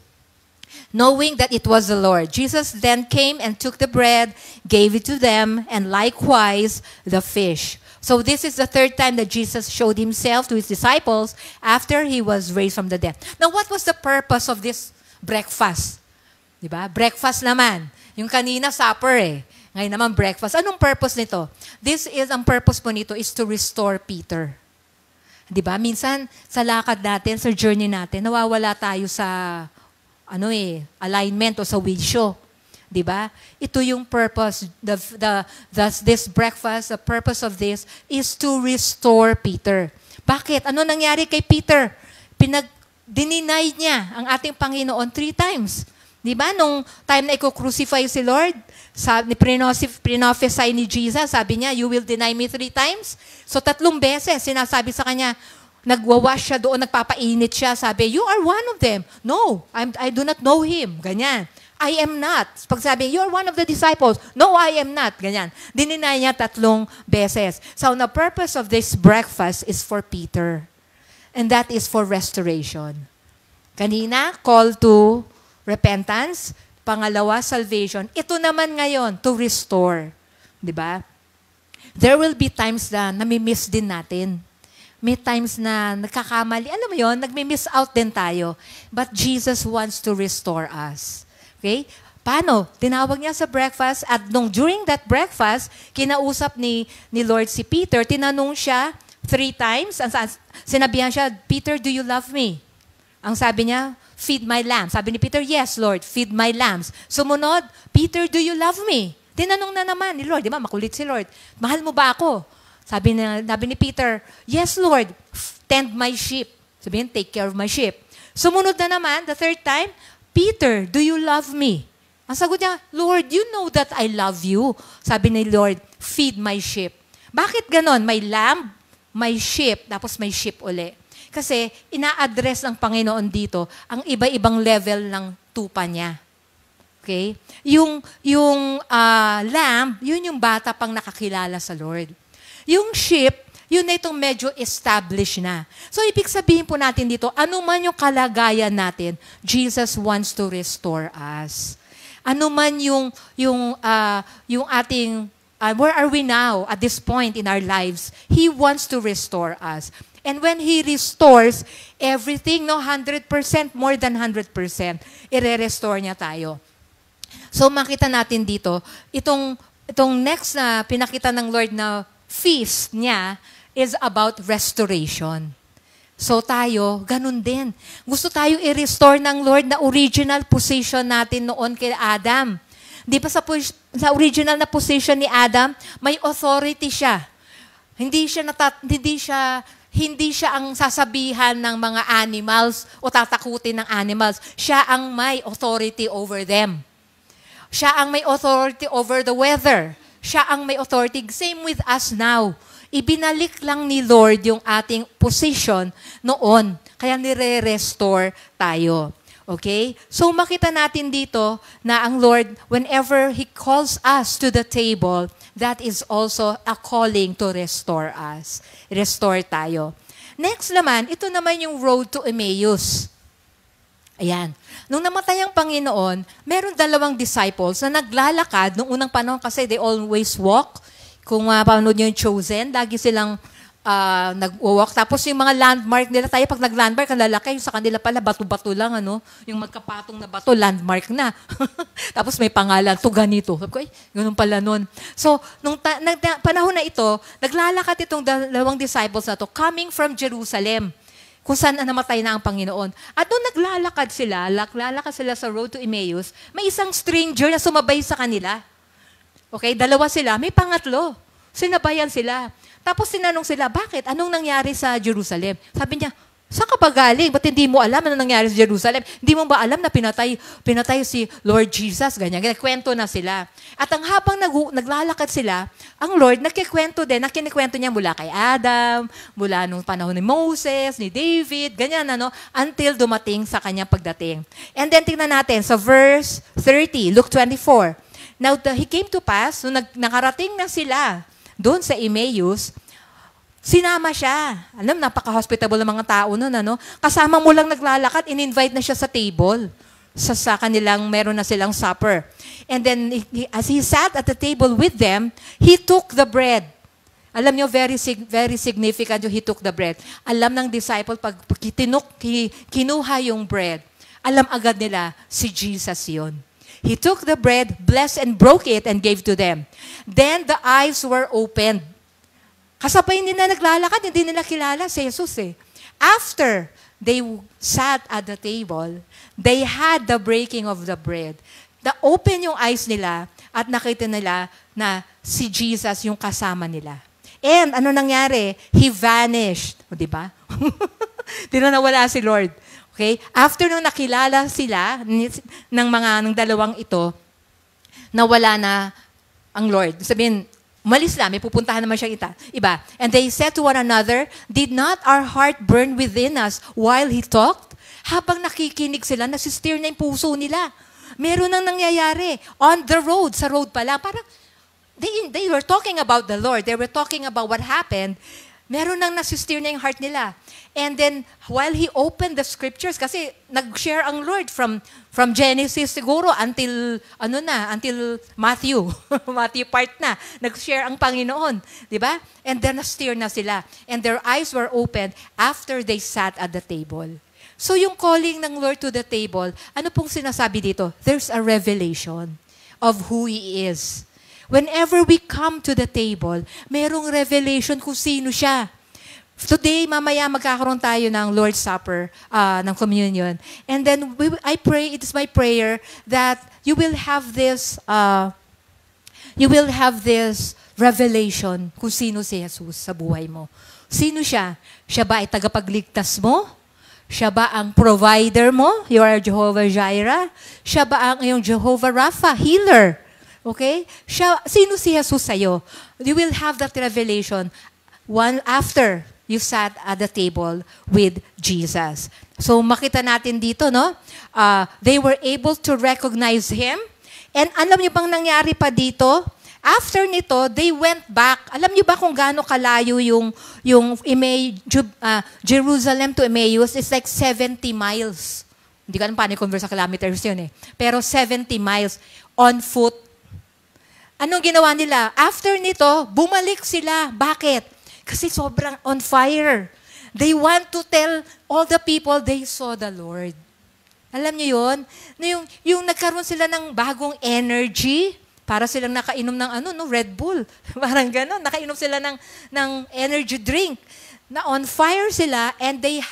Knowing that it was the Lord. Jesus then came and took the bread, gave it to them, and likewise the fish. So this is the third time that Jesus showed himself to his disciples after he was raised from the dead. Now what was the purpose of this breakfast? Diba? Breakfast naman. Yung kanina, supper Ngayon naman, breakfast. Anong purpose nito? Ang purpose po nito is to restore Peter. Diba? Minsan, sa lakad natin, sa journey natin, nawawala tayo sa, alignment o sa wisyo. Diba? Ito yung purpose. This breakfast, the purpose of this is to restore Peter. Bakit? Ano nangyari kay Peter? Dininay niya ang ating Panginoon 3 times. Diba? Nung time na i-crucify si Lord, prinofesy ni Jesus, sabi niya, you will deny me 3 times? So 3 beses, sinasabi sa kanya, nagwawash siya doon, nagpapainit siya, sabi, you are one of them. No, I do not know him. Ganyan. I am not. Pag sabi, you are one of the disciples. No, I am not. Ganyan. Dininay niya 3 beses. So the purpose of this breakfast is for Peter. And that is for restoration. Kanina, call to repentance. Pangalawa, salvation. Ito naman ngayon, to restore. Diba? There will be times na nami-miss din natin. May times na nagkakamali. Alam mo yun, nagmi-miss out din tayo. But Jesus wants to restore us. Okay? Paano? Tinawag niya sa breakfast at during that breakfast, kinausap ni Lord si Peter, tinanong siya 3 times. Sinabihan siya, Peter, do you love me? Ang sabi niya, feed my lambs. Sabi ni Peter, yes, Lord, feed my lambs. Sumunod, Peter, do you love me? Tinanong na naman ni Lord, di ba? Makulit si Lord. Mahal mo ba ako? Sabi ni Peter, yes, Lord, tend my sheep. Sabihin, take care of my sheep. Sumunod na naman, the 3rd time, Peter, do you love me? Ang sagot niya, Lord, you know that I love you. Sabi ni Lord, feed my sheep. Bakit ganon? May lamb, may sheep, tapos may sheep uli. Kasi ina-address ng Panginoon dito ang iba-ibang level ng tupa niya. Okay? Yung lamb, yun yung bata pang nakakilala sa Lord. Yung sheep, yun na itong medyo established na. So, ibig sabihin po natin dito, ano man yung kalagayan natin, Jesus wants to restore us. Ano man yung ating, where are we now at this point in our lives? He wants to restore us. And when He restores everything, 100%, more than 100%, i-restore niya tayo. So makita natin dito, itong next na pinakita ng Lord na feast niya is about restoration. So tayo, ganun din. Gusto tayo i-restore ng Lord na original position natin noon kay Adam. Di ba sa original na position ni Adam, may authority siya. Hindi siya ang sasabihan ng mga animals o tatakutin ng animals. Siya ang may authority over them. Siya ang may authority over the weather. Siya ang may authority. Same with us now. Ibinalik lang ni Lord yung ating position noon. Kaya nire-restore tayo. Okay? So makita natin dito na ang Lord, whenever He calls us to the table, that is also a calling to restore us. Restore tayo. Next naman, ito naman yung road to Emmaus. Ayan. Nung namatay ang Panginoon, meron 2 disciples na naglalakad nung unang panahon kasi they always walk. Kung panood nyo yung Chosen, lagi silang nag-walk. Tapos yung mga landmark nila, tayo pag nag-landmark, ang lalaki, sa kanila pala, bato-bato lang, yung magkapatong na bato, landmark na. Tapos may pangalan, to ganito. Sabi ko, ganun pala nun. So, nung panahon na ito, naglalakad itong 2 disciples na to, coming from Jerusalem, kung saan namatay na ang Panginoon. At doon naglalakad sila sa road to Emmaus, may isang stranger na sumabay sa kanila. Okay, 2 sila, may pangatlo. Sinabayan sila. Tapos tinanong sila, bakit? Anong nangyari sa Jerusalem? Sabi niya, saan ka ba galing? Ba't hindi mo alam ano nangyari sa Jerusalem? Hindi mo ba alam na pinatay si Lord Jesus? Ganyan. Kwento na sila. At ang habang naglalakad sila, ang Lord nagkikwento din. Nakinikwento niya mula kay Adam, mula nung panahon ni Moses, ni David, ganyan, until dumating sa kanyang pagdating. And then tingnan natin sa verse 30, Luke 24. Now, he came to pass, nung nakarating na sila doon sa Emmaus, sinama siya. Alam, napaka-hospitable ng mga tao noon, Kasama mo lang naglalakad, in-invite na siya sa table. Sa kanilang, meron na silang supper. And then, as he sat at the table with them, he took the bread. Alam nyo, very significant yung he took the bread. Alam ng disciple, pag kinuha yung bread, alam agad nila, si Jesus yon. He took the bread, blessed and broke it, and gave to them. Then the eyes were opened. Kasabay nila naglalakad, hindi nila kilala si Jesus After they sat at the table, they had the breaking of the bread. Open yung eyes nila at nakita nila na si Jesus yung kasama nila. And ano nangyari? He vanished. O, diba? Nawala si Lord. Okay? After nung nakilala sila ng dalawang ito, nawala na ang Lord. Sabihin, umalis na, may pupuntahan naman siya iba. And they said to one another, did not our heart burn within us while He talked? Habang nakikinig sila, nasisteer na yung puso nila. Meron nang nangyayari. On the road, sa road pala. Parang, they were talking about the Lord. They were talking about what happened. Meron nang nasisteer na yung heart nila. And then, while He opened the scriptures, kasi nag-share ang Lord from Genesis siguro until Matthew. Matthew part na. Nag-share ang Panginoon. Diba? And then, na-steer na sila. And their eyes were opened after they sat at the table. So, yung calling ng Lord to the table, ano pong sinasabi dito? There's a revelation of who He is. Whenever we come to the table, merong revelation kung sino siya. Today, mamaya magkakaroon tayo ng Lord's Supper, ng communion. And then, I pray, it is my prayer that you will have this revelation kung sino si Jesus sa buhay mo. Sino siya? Siya ba ay tagapagligtas mo? Siya ba ang provider mo? You are Jehovah Jireh? Siya ba ang iyong Jehovah Rapha, healer? Okay? Sino si Jesus sa'yo? You will have that revelation after you sat at the table with Jesus. So makita natin dito, they were able to recognize Him. And alam niyo bang nangyari pa dito? After nito, they went back. Alam niyo ba kung gaano kalayo yung Jerusalem to Emmaus? It's like 70 miles. Hindi ko alam paano i-convert sa kilometers yun Pero 70 miles on foot. Anong ginawa nila? After nito, bumalik sila. Bakit? Kasi sobrang on fire. They want to tell all the people they saw the Lord. Alam niyo yun? Yung nagkaroon sila ng bagong energy, para silang nakainom ng Red Bull. Parang gano'n. Nakainom sila ng energy drink. Na on fire sila and they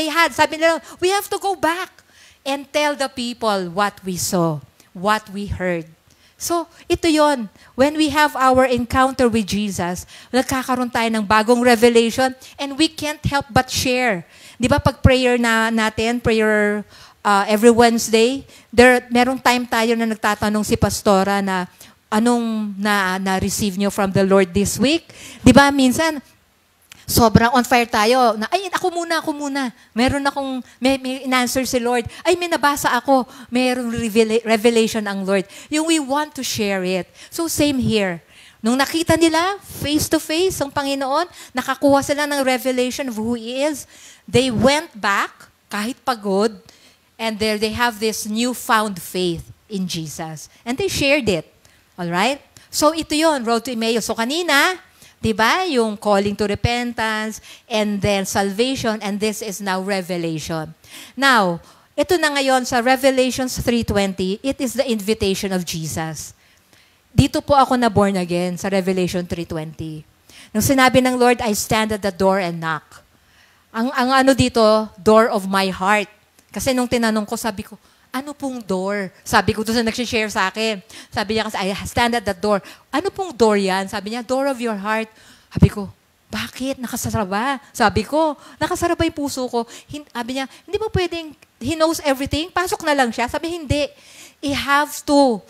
had, sabi nila, we have to go back and tell the people what we saw, what we heard. So, ito yon. When we have our encounter with Jesus, nagkakaroon tayo ng bagong revelation and we can't help but share. Di ba pag prayer natin, every Wednesday, merong time tayo na nagtatanong si Pastora na anong na-receive nyo from the Lord this week? Di ba, minsan, sobrang on fire tayo. Ay, ako muna. May in-answer si Lord. Ay, may nabasa ako. Mayroong revelation ang Lord. Yung we want to share it. So, same here. Nung nakita nila, face to face, ang Panginoon, nakakuha sila ng revelation of who He is, they went back, kahit pagod, and there they have this newfound faith in Jesus. And they shared it. Alright? So, ito yon, Road to Emmaus. So, kanina, diba? Yung calling to repentance, and then salvation, and this is now revelation. Now, ito na ngayon sa Revelations 3:20, it is the invitation of Jesus. Dito po ako na born again sa Revelation 3:20. Nung sinabi ng Lord, I stand at the door and knock. Ang ano dito, door of my heart. Kasi nung tinanong ko, sabi ko, ano pong door? Sabi ko doon sa nag-share sa akin. Sabi niya kasi, I stand at the door. Ano pong door yan? Sabi niya, door of your heart. Sabi ko, bakit? Nakasara ba? Sabi ko, nakasara ba yung puso ko? Sabi niya, hindi ba pwedeng, He knows everything? Pasok na lang siya. Sabi, hindi. He has to,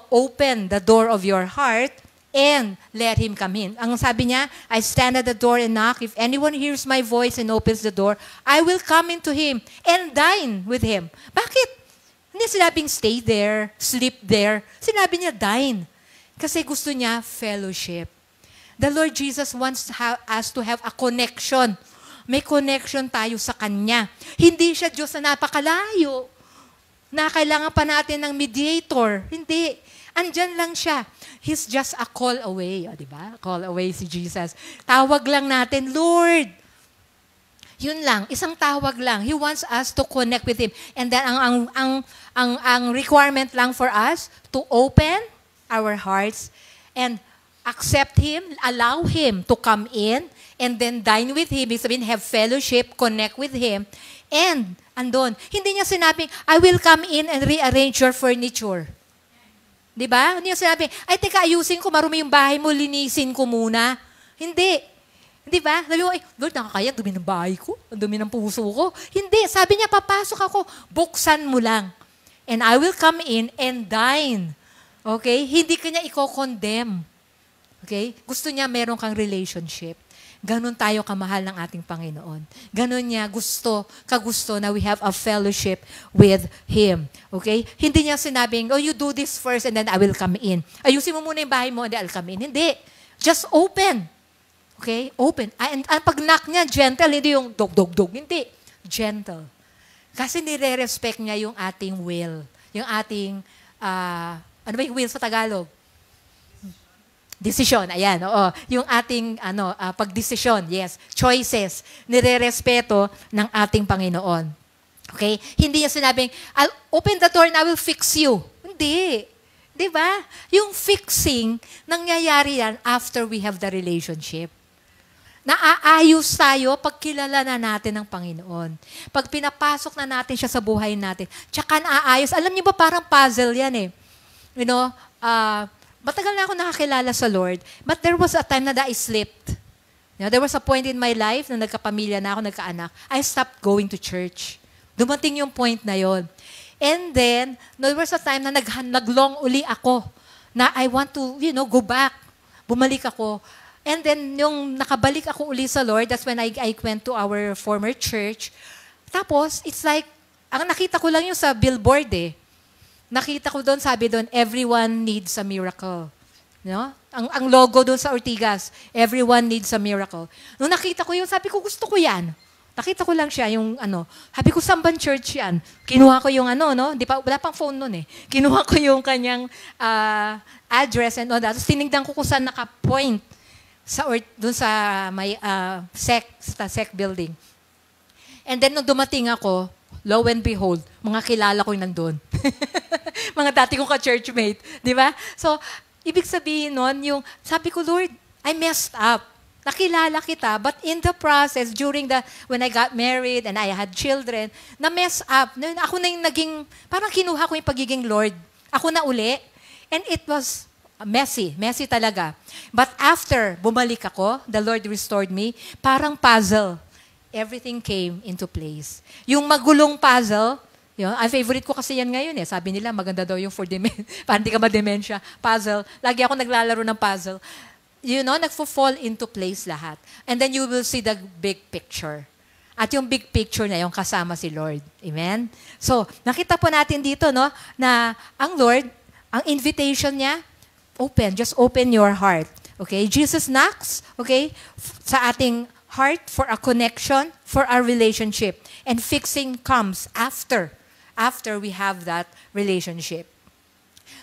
open the door of your heart and let Him come in. Ang sabi niya, I stand at the door and knock. If anyone hears my voice and opens the door, I will come into him and dine with him. Bakit? Hindi sinabing stay there, sleep there. Sinabi niya dine. Kasi gusto niya fellowship. The Lord Jesus wants us to have a connection. May connection tayo sa Kanya. Hindi siya Diyos na napakalayo. Na kailangan pa natin ng mediator. Hindi. Andyan lang siya. He's just a call away. O, diba? Call away si Jesus. Tawag lang natin, Lord. Yun lang, isang tawag lang. He wants us to connect with Him. And then ang requirement lang for us to open our hearts and accept Him, allow Him to come in, and then dine with Him. Ibig sabihin, have fellowship, connect with Him, and andon. Hindi niya sinabing, I will come in and rearrange your furniture. Diba? Hindi niya sinabing, ay teka, ayusin ko, marumi yung bahay mo, linisin ko muna. Hindi. Di ba? Sabi mo, Lord, nakakaya, dumi ng bahay ko, ang dumi ng puso ko. Hindi, sabi niya, papasok ako, buksan mo lang. And I will come in and dine. Okay? Hindi ka niya i-condemn. Okay? Gusto niya meron kang relationship. Ganon tayo kamahal ng ating Panginoon. Ganon niya kagusto na we have a fellowship with Him. Okay? Hindi niya sinabing, you do this first and then I will come in. Ayusin mo muna yung bahay mo and then I'll come in. Hindi. Just open. Okay? Open. And pag knock niya, gentle, hindi yung dog. Hindi. Gentle. Kasi nire-respect niya yung ating will. Yung ating, ano ba yung will sa Tagalog? Desisyon. Ayan, oo. Yung ating, pagdesisyon. Yes. Choices. Nire-respeto ng ating Panginoon. Okay? Hindi niya sinabing, I'll open the door and I will fix you. Hindi. Diba? Yung fixing, nangyayari yan after we have the relationship. Naaayos tayo pag kilala na natin ng Panginoon. Pag pinapasok na natin siya sa buhay natin, tsaka naaayos. Alam niyo ba, parang puzzle yan eh. Matagal na ako nakakilala sa Lord, but there was a time na I slipped. There was a point in my life na nagkapamilya na ako, nagkaanak. I stopped going to church. Dumating yung point na yon. And then, there was a time na naglong uli ako na I want to, go back. Bumalik ako. And then, yung nakabalik ako uli sa Lord, that's when I went to our former church. Tapos, it's like, ang nakita ko lang yung sa billboard eh. Nakita ko doon, sabi doon, everyone needs a miracle. Ang logo doon sa Ortigas, everyone needs a miracle. Nung nakita ko yun, sabi ko, gusto ko yan. Nakita ko lang siya, yung sabi ko, saan bang church yan? Kinuha ko yung wala pang phone noon eh. Kinuha ko yung kanyang address and all that. Tapos tinignan ko kung saan naka-point doon sa may SEC building. And then nung dumating ako, lo and behold, mga kilala ko yung nandun. Mga dati kong ka-churchmate. Di ba? So, ibig sabihin nun, sabi ko, Lord, I messed up. Nakilala kita, but in the process, when I got married and I had children, na-mess up. Ako na yung parang kinuha ko yung pagiging Lord. Ako na uli. And it was messy talaga. But after bumalik ako, the Lord restored me, parang puzzle. Everything came into place. Yung magulong puzzle, Yun, ang favorite ko kasi yan ngayon eh. Sabi nila, maganda daw yung for para hindi ka ma-dementia. Puzzle. Lagi ako naglalaro ng puzzle. You know, nagfo-fall into place lahat. And then you will see the big picture. At yung big picture na yung kasama si Lord. Amen? So, nakita po natin dito, no, na ang Lord, ang invitation niya, open. Just open your heart. Okay? Jesus knocks, okay, sa ating heart for a connection, for our relationship. And fixing comes after we have that relationship.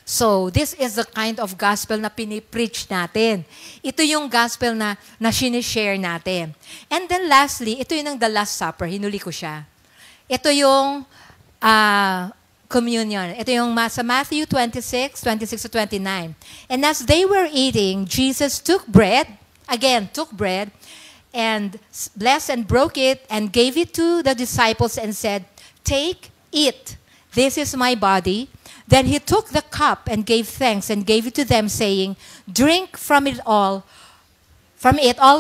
So, this is the kind of gospel na pinipreach natin. Ito yung gospel na sinishare natin. And then lastly, ito yung the Last Supper. Hinuli ko siya. Ito yung communion. Ito yung sa Matthew 26-29. And as they were eating, Jesus took bread, and blessed and broke it and gave it to the disciples and said, "Take, eat. This is my body." Then he took the cup and gave thanks and gave it to them, saying, "Drink from it all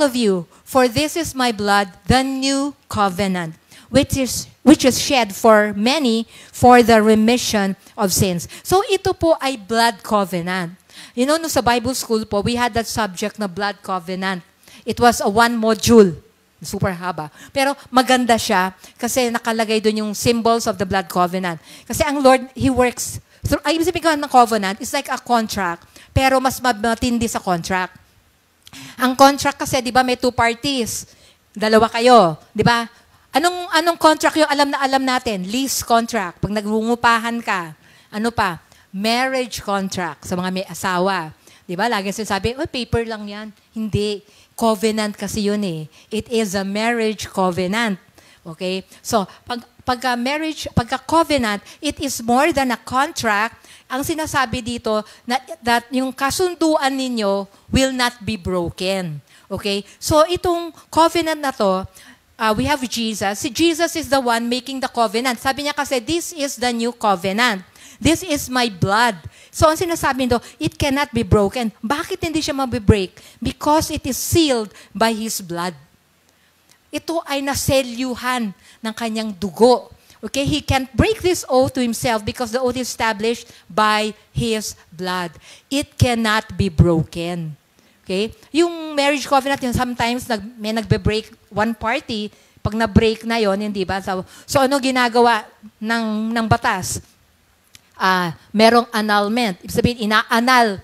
of you, for this is my blood, the new covenant, which is shed for many for the remission of sins." So ito po ay blood covenant. You know, no, sa Bible school po, we had that subject na blood covenant. It was a one module. Super haba. Pero maganda siya kasi nakalagay doon yung symbols of the blood covenant. Kasi ang Lord, He works through, ibig sabihin ng covenant, it's like a contract, pero mas matindi sa contract. Ang contract kasi, di ba, may two parties. Dalawa kayo. Di ba? Anong contract yung alam natin? Lease contract. Pag nagungupahan ka. Ano pa? Marriage contract sa mga may asawa. Di ba? Lagi sinasabi, paper lang yan. Hindi. Covenant kasi yun eh. It is a marriage covenant. Okay? So, pagka covenant, it is more than a contract. Ang sinasabi dito, that yung kasunduan ninyo will not be broken. Okay? So, itong covenant na to, we have Jesus. Si Jesus is the one making the covenant. Sabi niya kasi, this is the new covenant. This is my blood. So, ang sinasabi nito, it cannot be broken. Bakit hindi siya mabibreak? Because it is sealed by His blood. Ito ay naselyuhan ng kanyang dugo. Okay? He can't break this oath to Himself because the oath is established by His blood. It cannot be broken. Okay? Yung marriage covenant, yung sometimes may nagbe-break one party, pag na-break na yon, hindi ba? So ano ginagawa ng batas? Merong annulment. Ibig sabihin, ina-annul,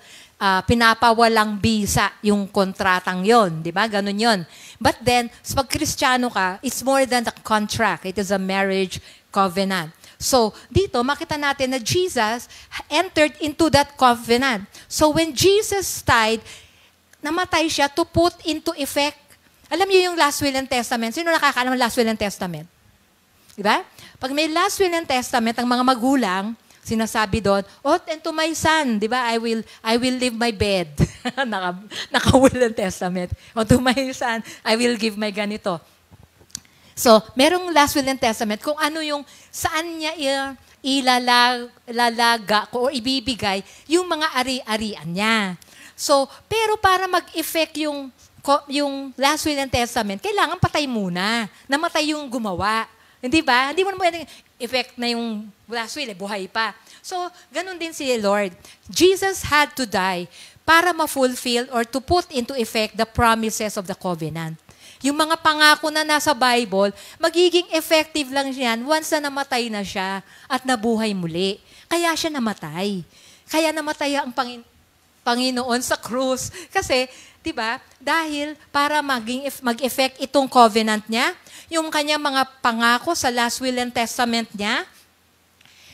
pinapawalang bisa yung kontratang yon, di ba? Ganun yon. But then, pag Kristiyano ka, it's more than a contract. It is a marriage covenant. So, dito, makita natin na Jesus entered into that covenant. So, when Jesus died, namatay siya to put into effect. Alam niyo yung last will and testament? Sino nakakaalam ng last will and testament? Di ba? Pag may last will and testament, ang mga magulang, sinasabi doon, and to my son, di ba, I will leave my bed. Naka-will and testament. O to my son, I will give my ganito. So, merong last will and testament kung ano yung, saan niya ilalaga o ibibigay yung mga ari-arian niya. So, pero para mag-effect yung last will and testament, kailangan patay muna. Namatay yung gumawa. Hindi ba? Hindi mo naman effect na yung last will, buhay pa. So, ganun din si Lord. Jesus had to die para ma-fulfill or to put into effect the promises of the covenant. Yung mga pangako na nasa Bible, magiging effective lang yan once na namatay na siya at nabuhay muli. Kaya siya namatay. Kaya namatay ang Panginoon sa krus. Kasi, di ba, dahil para mag-effect itong covenant niya, yung kanyang mga pangako sa last will and testament niya,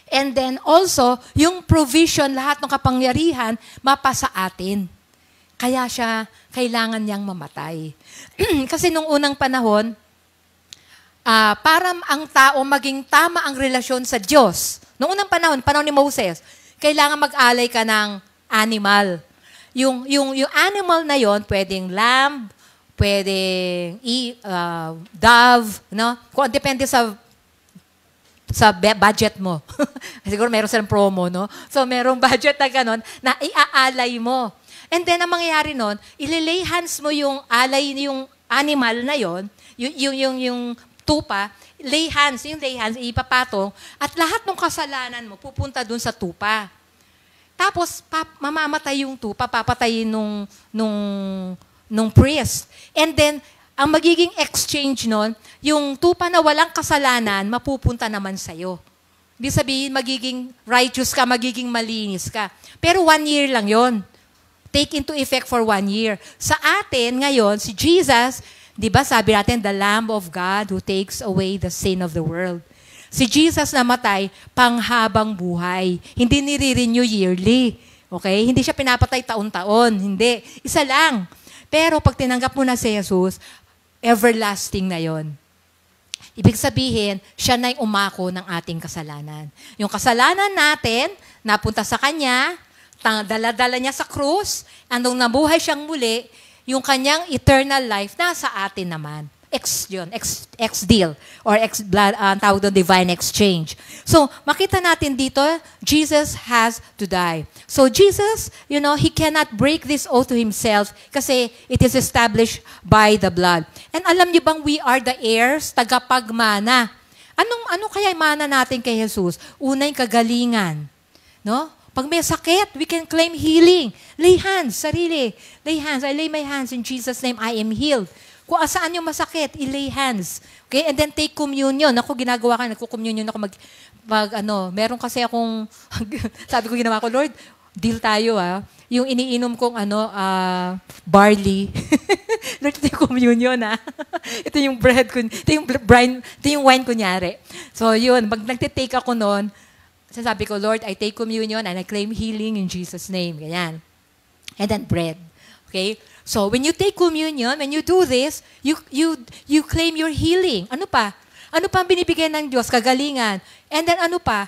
and then also, yung provision, lahat ng kapangyarihan, mapasa atin. Kaya siya, kailangan niyang mamatay. Kasi nung unang panahon, para ang tao maging tama ang relasyon sa Diyos. Nung unang panahon ni Moses, kailangan mag-alay ka ng animal. Yung animal na yon, pwedeng lamb, pwedeng dove, no? Kung depende sa budget mo. Siguro meron silang promo, no? So, merong budget na ganon na iaalay mo. And then, ang mangyayari nun, ililay hands mo yung alay, yung animal na yon, yung tupa, lay hands, ipapatong, at lahat ng kasalanan mo pupunta dun sa tupa. Tapos, mamamatay yung tupa, papatayin nung priest. And then, ang magiging exchange nun, yung tupa na walang kasalanan, mapupunta naman sa'yo. Ibig sabihin, magiging righteous ka, magiging malinis ka. Pero 1 year lang yon. Take into effect for 1 year. Sa atin, ngayon, si Jesus, di ba sabi natin, the Lamb of God who takes away the sin of the world. Si Jesus namatay, panghabang buhay. Hindi nire-renew yearly. Okay? Hindi siya pinapatay taon-taon. Hindi. Isa lang. Pero pag tinanggap mo na si Jesus, everlasting na yon. Ibig sabihin, siya na yung umako ng ating kasalanan. Yung kasalanan natin, napunta sa Kanya, dala-dala niya sa krus, andong nabuhay siyang muli, yung Kanyang eternal life, nasa atin naman. Ex-deal, or tawag doon, divine exchange. So, makita natin dito, Jesus has to die. So, Jesus, He cannot break this oath to Himself kasi it is established by the blood. And alam niyo bang we are the heirs, tagapagmana. Ano kaya mana natin kay Jesus? Una yung kagalingan. No? Pag may sakit, we can claim healing. Lay hands, sarili. Lay hands. I lay my hands in Jesus' name, I am healed. Kung saan yung masakit, i-lay hands. Okay? And then take communion. Ako, ginagawa ka, nagko-communion ako meron kasi akong, sabi ko ginawa ko, Lord, deal tayo Yung iniinom kong barley. Lord, ito yung communion Ito yung bread, ito yung wine kunyari. So yun, pag nagtitake ako noon, sabi ko, Lord, I take communion and I claim healing in Jesus' name. Ganyan. And then bread. Okay? So, when you take communion, when you do this, you claim your healing. Ano pa? Ano pa ang binibigay ng Diyos? Kagalingan. And then ano pa?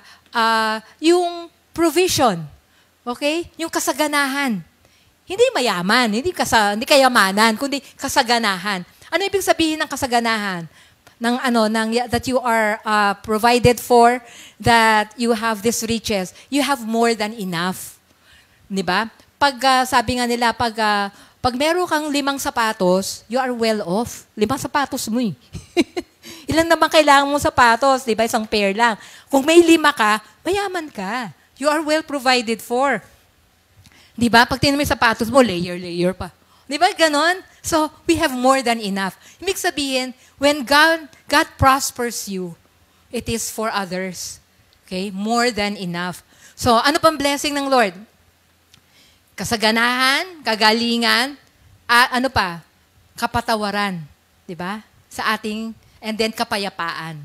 Yung provision. Okay? Yung kasaganahan. Hindi mayaman, hindi kayamanan, kundi kasaganahan. Ano ibig sabihin ng kasaganahan? That you are provided for, that you have these riches. You have more than enough. Di ba? Sabi nga nila, pag meron kang 5 sapatos, you are well off. 5 sapatos mo Ilan naman kailangan mong sapatos? Di ba? Isang pair lang. Kung may 5 ka, mayaman ka. You are well provided for. Di ba? Pag tingnan mo yung sapatos mo, layer pa. Di ba? Ganon? So, we have more than enough. Ibig sabihin, when God prospers you, it is for others. Okay? More than enough. So, ano pang blessing ng Lord? Kasaganahan, kagalingan, ano pa? Kapatawaran. Di ba? Sa ating, and then kapayapaan.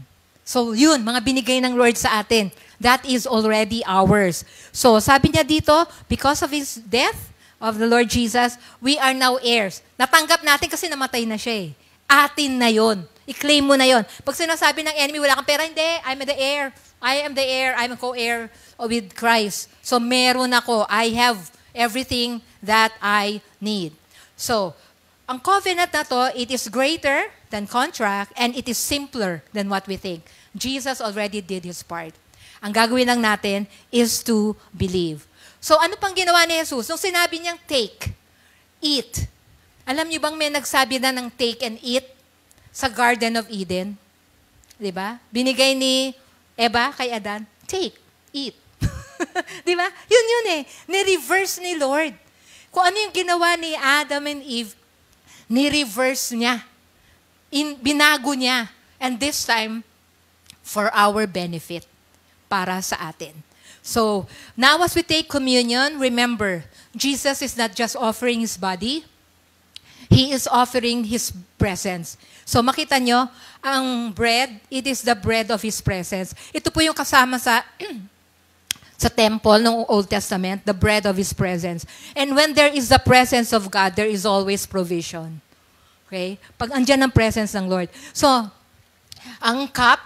So, yun, mga binigay ng Lord sa atin. That is already ours. So, sabi niya dito, because of His death of the Lord Jesus, we are now heirs. Natanggap natin kasi namatay na siya Atin na yon. I-claim mo na yon. Pag sinasabi ng enemy, wala kang pera, hindi, I'm the heir. I am the heir. I'm a co-heir with Christ. So, meron ako. I have everything that I need. So, ang covenant na to, it is greater than contract and it is simpler than what we think. Jesus already did His part. Ang gagawin lang natin is to believe. So, ano pang ginawa ni Jesus? Nung sinabi niyang take, eat. Alam niyo bang may nagsabi na ng take and eat sa Garden of Eden? Diba? Binigay ni Eva kay Adan, take, eat. Diba? Yun Ni-reverse ni Lord. Kung ano yung ginawa ni Adam and Eve, ni-reverse niya. Binago niya. And this time, for our benefit. Para sa atin. So, now as we take communion, remember, Jesus is not just offering His body, He is offering His presence. So, makita nyo, ang bread, it is the bread of His presence. Ito po yung kasama sa temple ng Old Testament, the bread of His presence. And when there is the presence of God, there is always provision. Okay? Pag andyan ang presence ng Lord. So, ang cup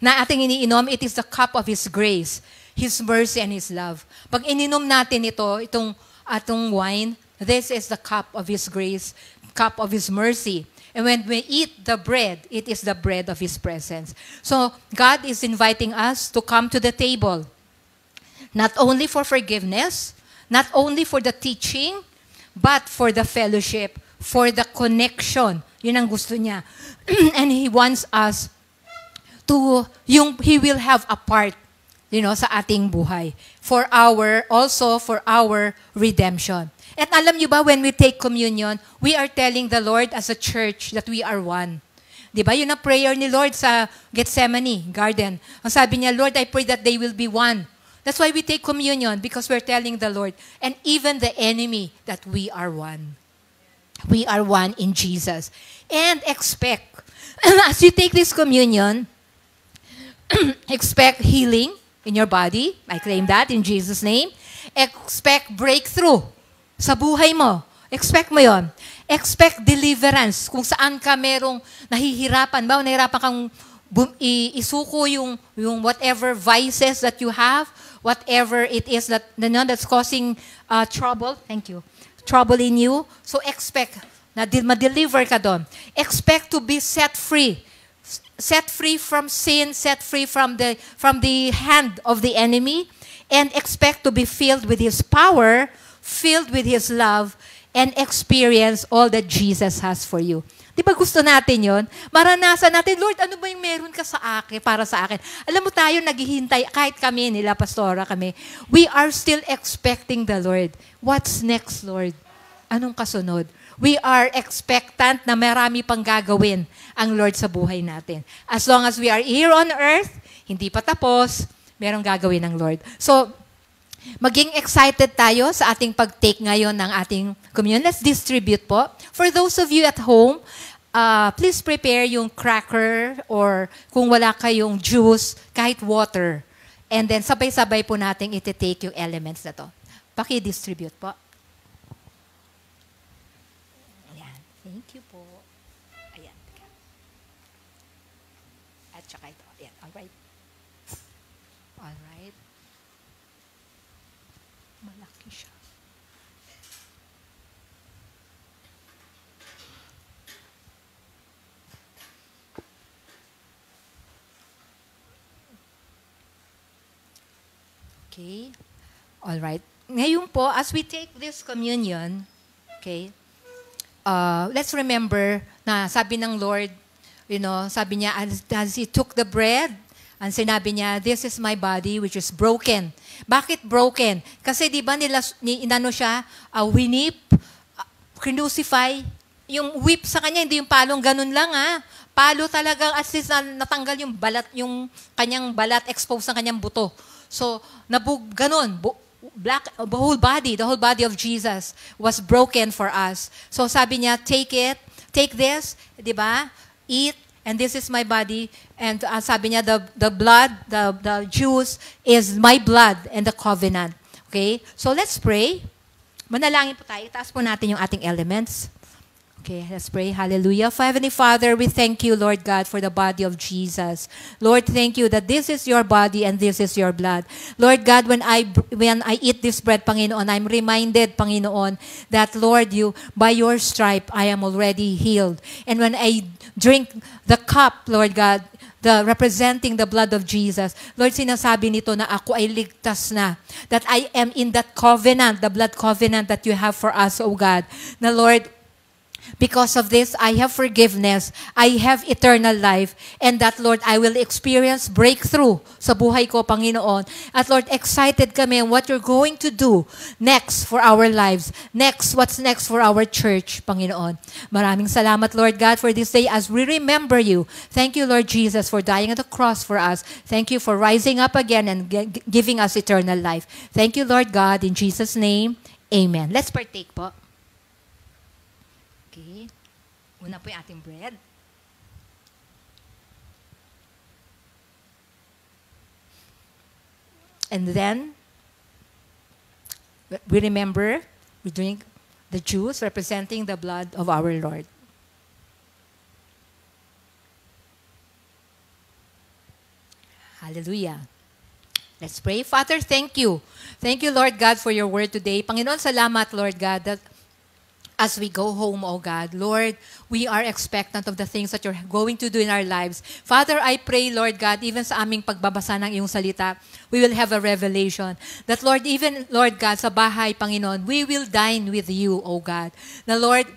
na ating iniinom, it is the cup of His grace, His mercy, and His love. Pag ininom natin atong wine, this is the cup of His grace, cup of His mercy. And when we eat the bread, it is the bread of His presence. So, God is inviting us to come to the table. Not only for forgiveness, not only for the teaching, but for the fellowship, for the connection Yun ang gusto niya. And He wants us He will have a part, sa ating buhay. Also for our redemption. At alam niyo ba, when we take communion, we are telling the Lord as a church that we are one. Di ba? Yun ang prayer ni Lord sa Gethsemane garden. Ang sabi niya, Lord, I pray that they will be one. That's why we take communion, because we're telling the Lord, and even the enemy, that we are one. We are one in Jesus. And expect, as you take this communion, expect healing in your body. I claim that in Jesus' name. Expect breakthrough sa buhay mo. Expect mo yon. Expect deliverance. Kung saan ka merong nahihirapan ba, nahihirapan kang isuko yung whatever vices that you have, whatever it is that's causing trouble. Thank you. Trouble in you. So expect na ma-deliver ka doon. Expect to be set free. Set free from sin, set free from the hand of the enemy, and expect to be filled with His power, filled with His love, and experience all that Jesus has for you. Di ba gusto natin yon? Maranasan natin, Lord, ano ba yung meron ka sa akin, para sa akin? Alam mo tayo, naghihintay, kahit kami, nila pastora kami, we are still expecting the Lord. What's next, Lord? Anong kasunod? We are expectant na marami pang gagawin ang Lord sa buhay natin. As long as we are here on earth, hindi pa tapos, merong gagawin ng Lord. So, maging excited tayo sa ating pag-take ngayon ng ating communion. Let's distribute po. For those of you at home, please prepare yung cracker or kung wala kayong juice, kahit water. And then sabay-sabay po natin iti-take yung elements na to. Paki-distribute po. Thank you po. Ayan. At saka ito. Ayan. Alright. Alright. Malaki siya. Okay. Alright. Ngayon po, as we take this communion, okay, let's remember na sabi ng Lord, sabi niya, as He took the bread, and sinabi niya, this is my body which is broken. Bakit broken? Kasi di ba inano siya, winip, crucify, yung whip sa kanya, hindi yung palong ganun lang Palo talagang at least natanggal yung balat, yung kanyang balat, exposed ang kanyang buto. So, ganun, the whole body of Jesus was broken for us. So sabi niya, take this, di ba? Eat, and this is my body. And sabi niya, the blood, the juice is my blood and the covenant. Okay? So let's pray. Manalangin po tayo. Itaas po natin yung ating elements. Okay, let's pray. Hallelujah. Heavenly Father, we thank you, Lord God, for the body of Jesus. Lord, thank you that this is your body and this is your blood. Lord God, when I eat this bread, Panginoon, I'm reminded, Panginoon, that, Lord, by your stripe, I am already healed. And when I drink the cup, Lord God, representing the blood of Jesus, Lord, sinasabi nito na ako ay ligtas na. That I am in that covenant, the blood covenant that you have for us, O God. Na, Lord, because of this, I have forgiveness, I have eternal life, and that, Lord, I will experience breakthrough sa buhay ko, Panginoon. At Lord, excited kami on what you're going to do next for our lives. What's next for our church, Panginoon. Maraming salamat, Lord God, for this day as we remember you. Thank you, Lord Jesus, for dying on the cross for us. Thank you for rising up again and giving us eternal life. Thank you, Lord God, in Jesus' name, amen. Let's partake po. Okay. Una po yung ating bread. And then, we remember, we drink the juice representing the blood of our Lord. Hallelujah. Let's pray. Father, thank you. Thank you, Lord God, for your word today. Panginoon, salamat, Lord God, that as we go home, oh God, Lord, we are expectant of the things that you're going to do in our lives. Father, I pray, Lord God, even sa aming pagbabasa ng iyong salita, we will have a revelation. That, Lord, even, Lord God, sa bahay, Panginoon, we will dine with you, oh God. Na, Lord,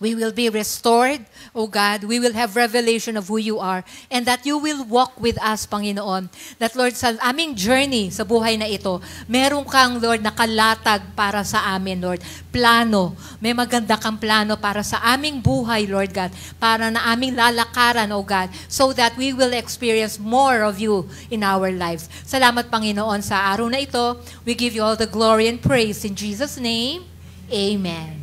We will be restored, O God. We will have revelation of who you are and that you will walk with us, Panginoon. That, Lord, sa aming journey sa buhay na ito, meron kang, Lord, nakalatag para sa amin, Lord. Plano. May maganda kang plano para sa aming buhay, Lord God. Para na aming lalakaran, O God, so that we will experience more of you in our lives. Salamat, Panginoon, sa araw na ito. We give you all the glory and praise in Jesus' name. Amen.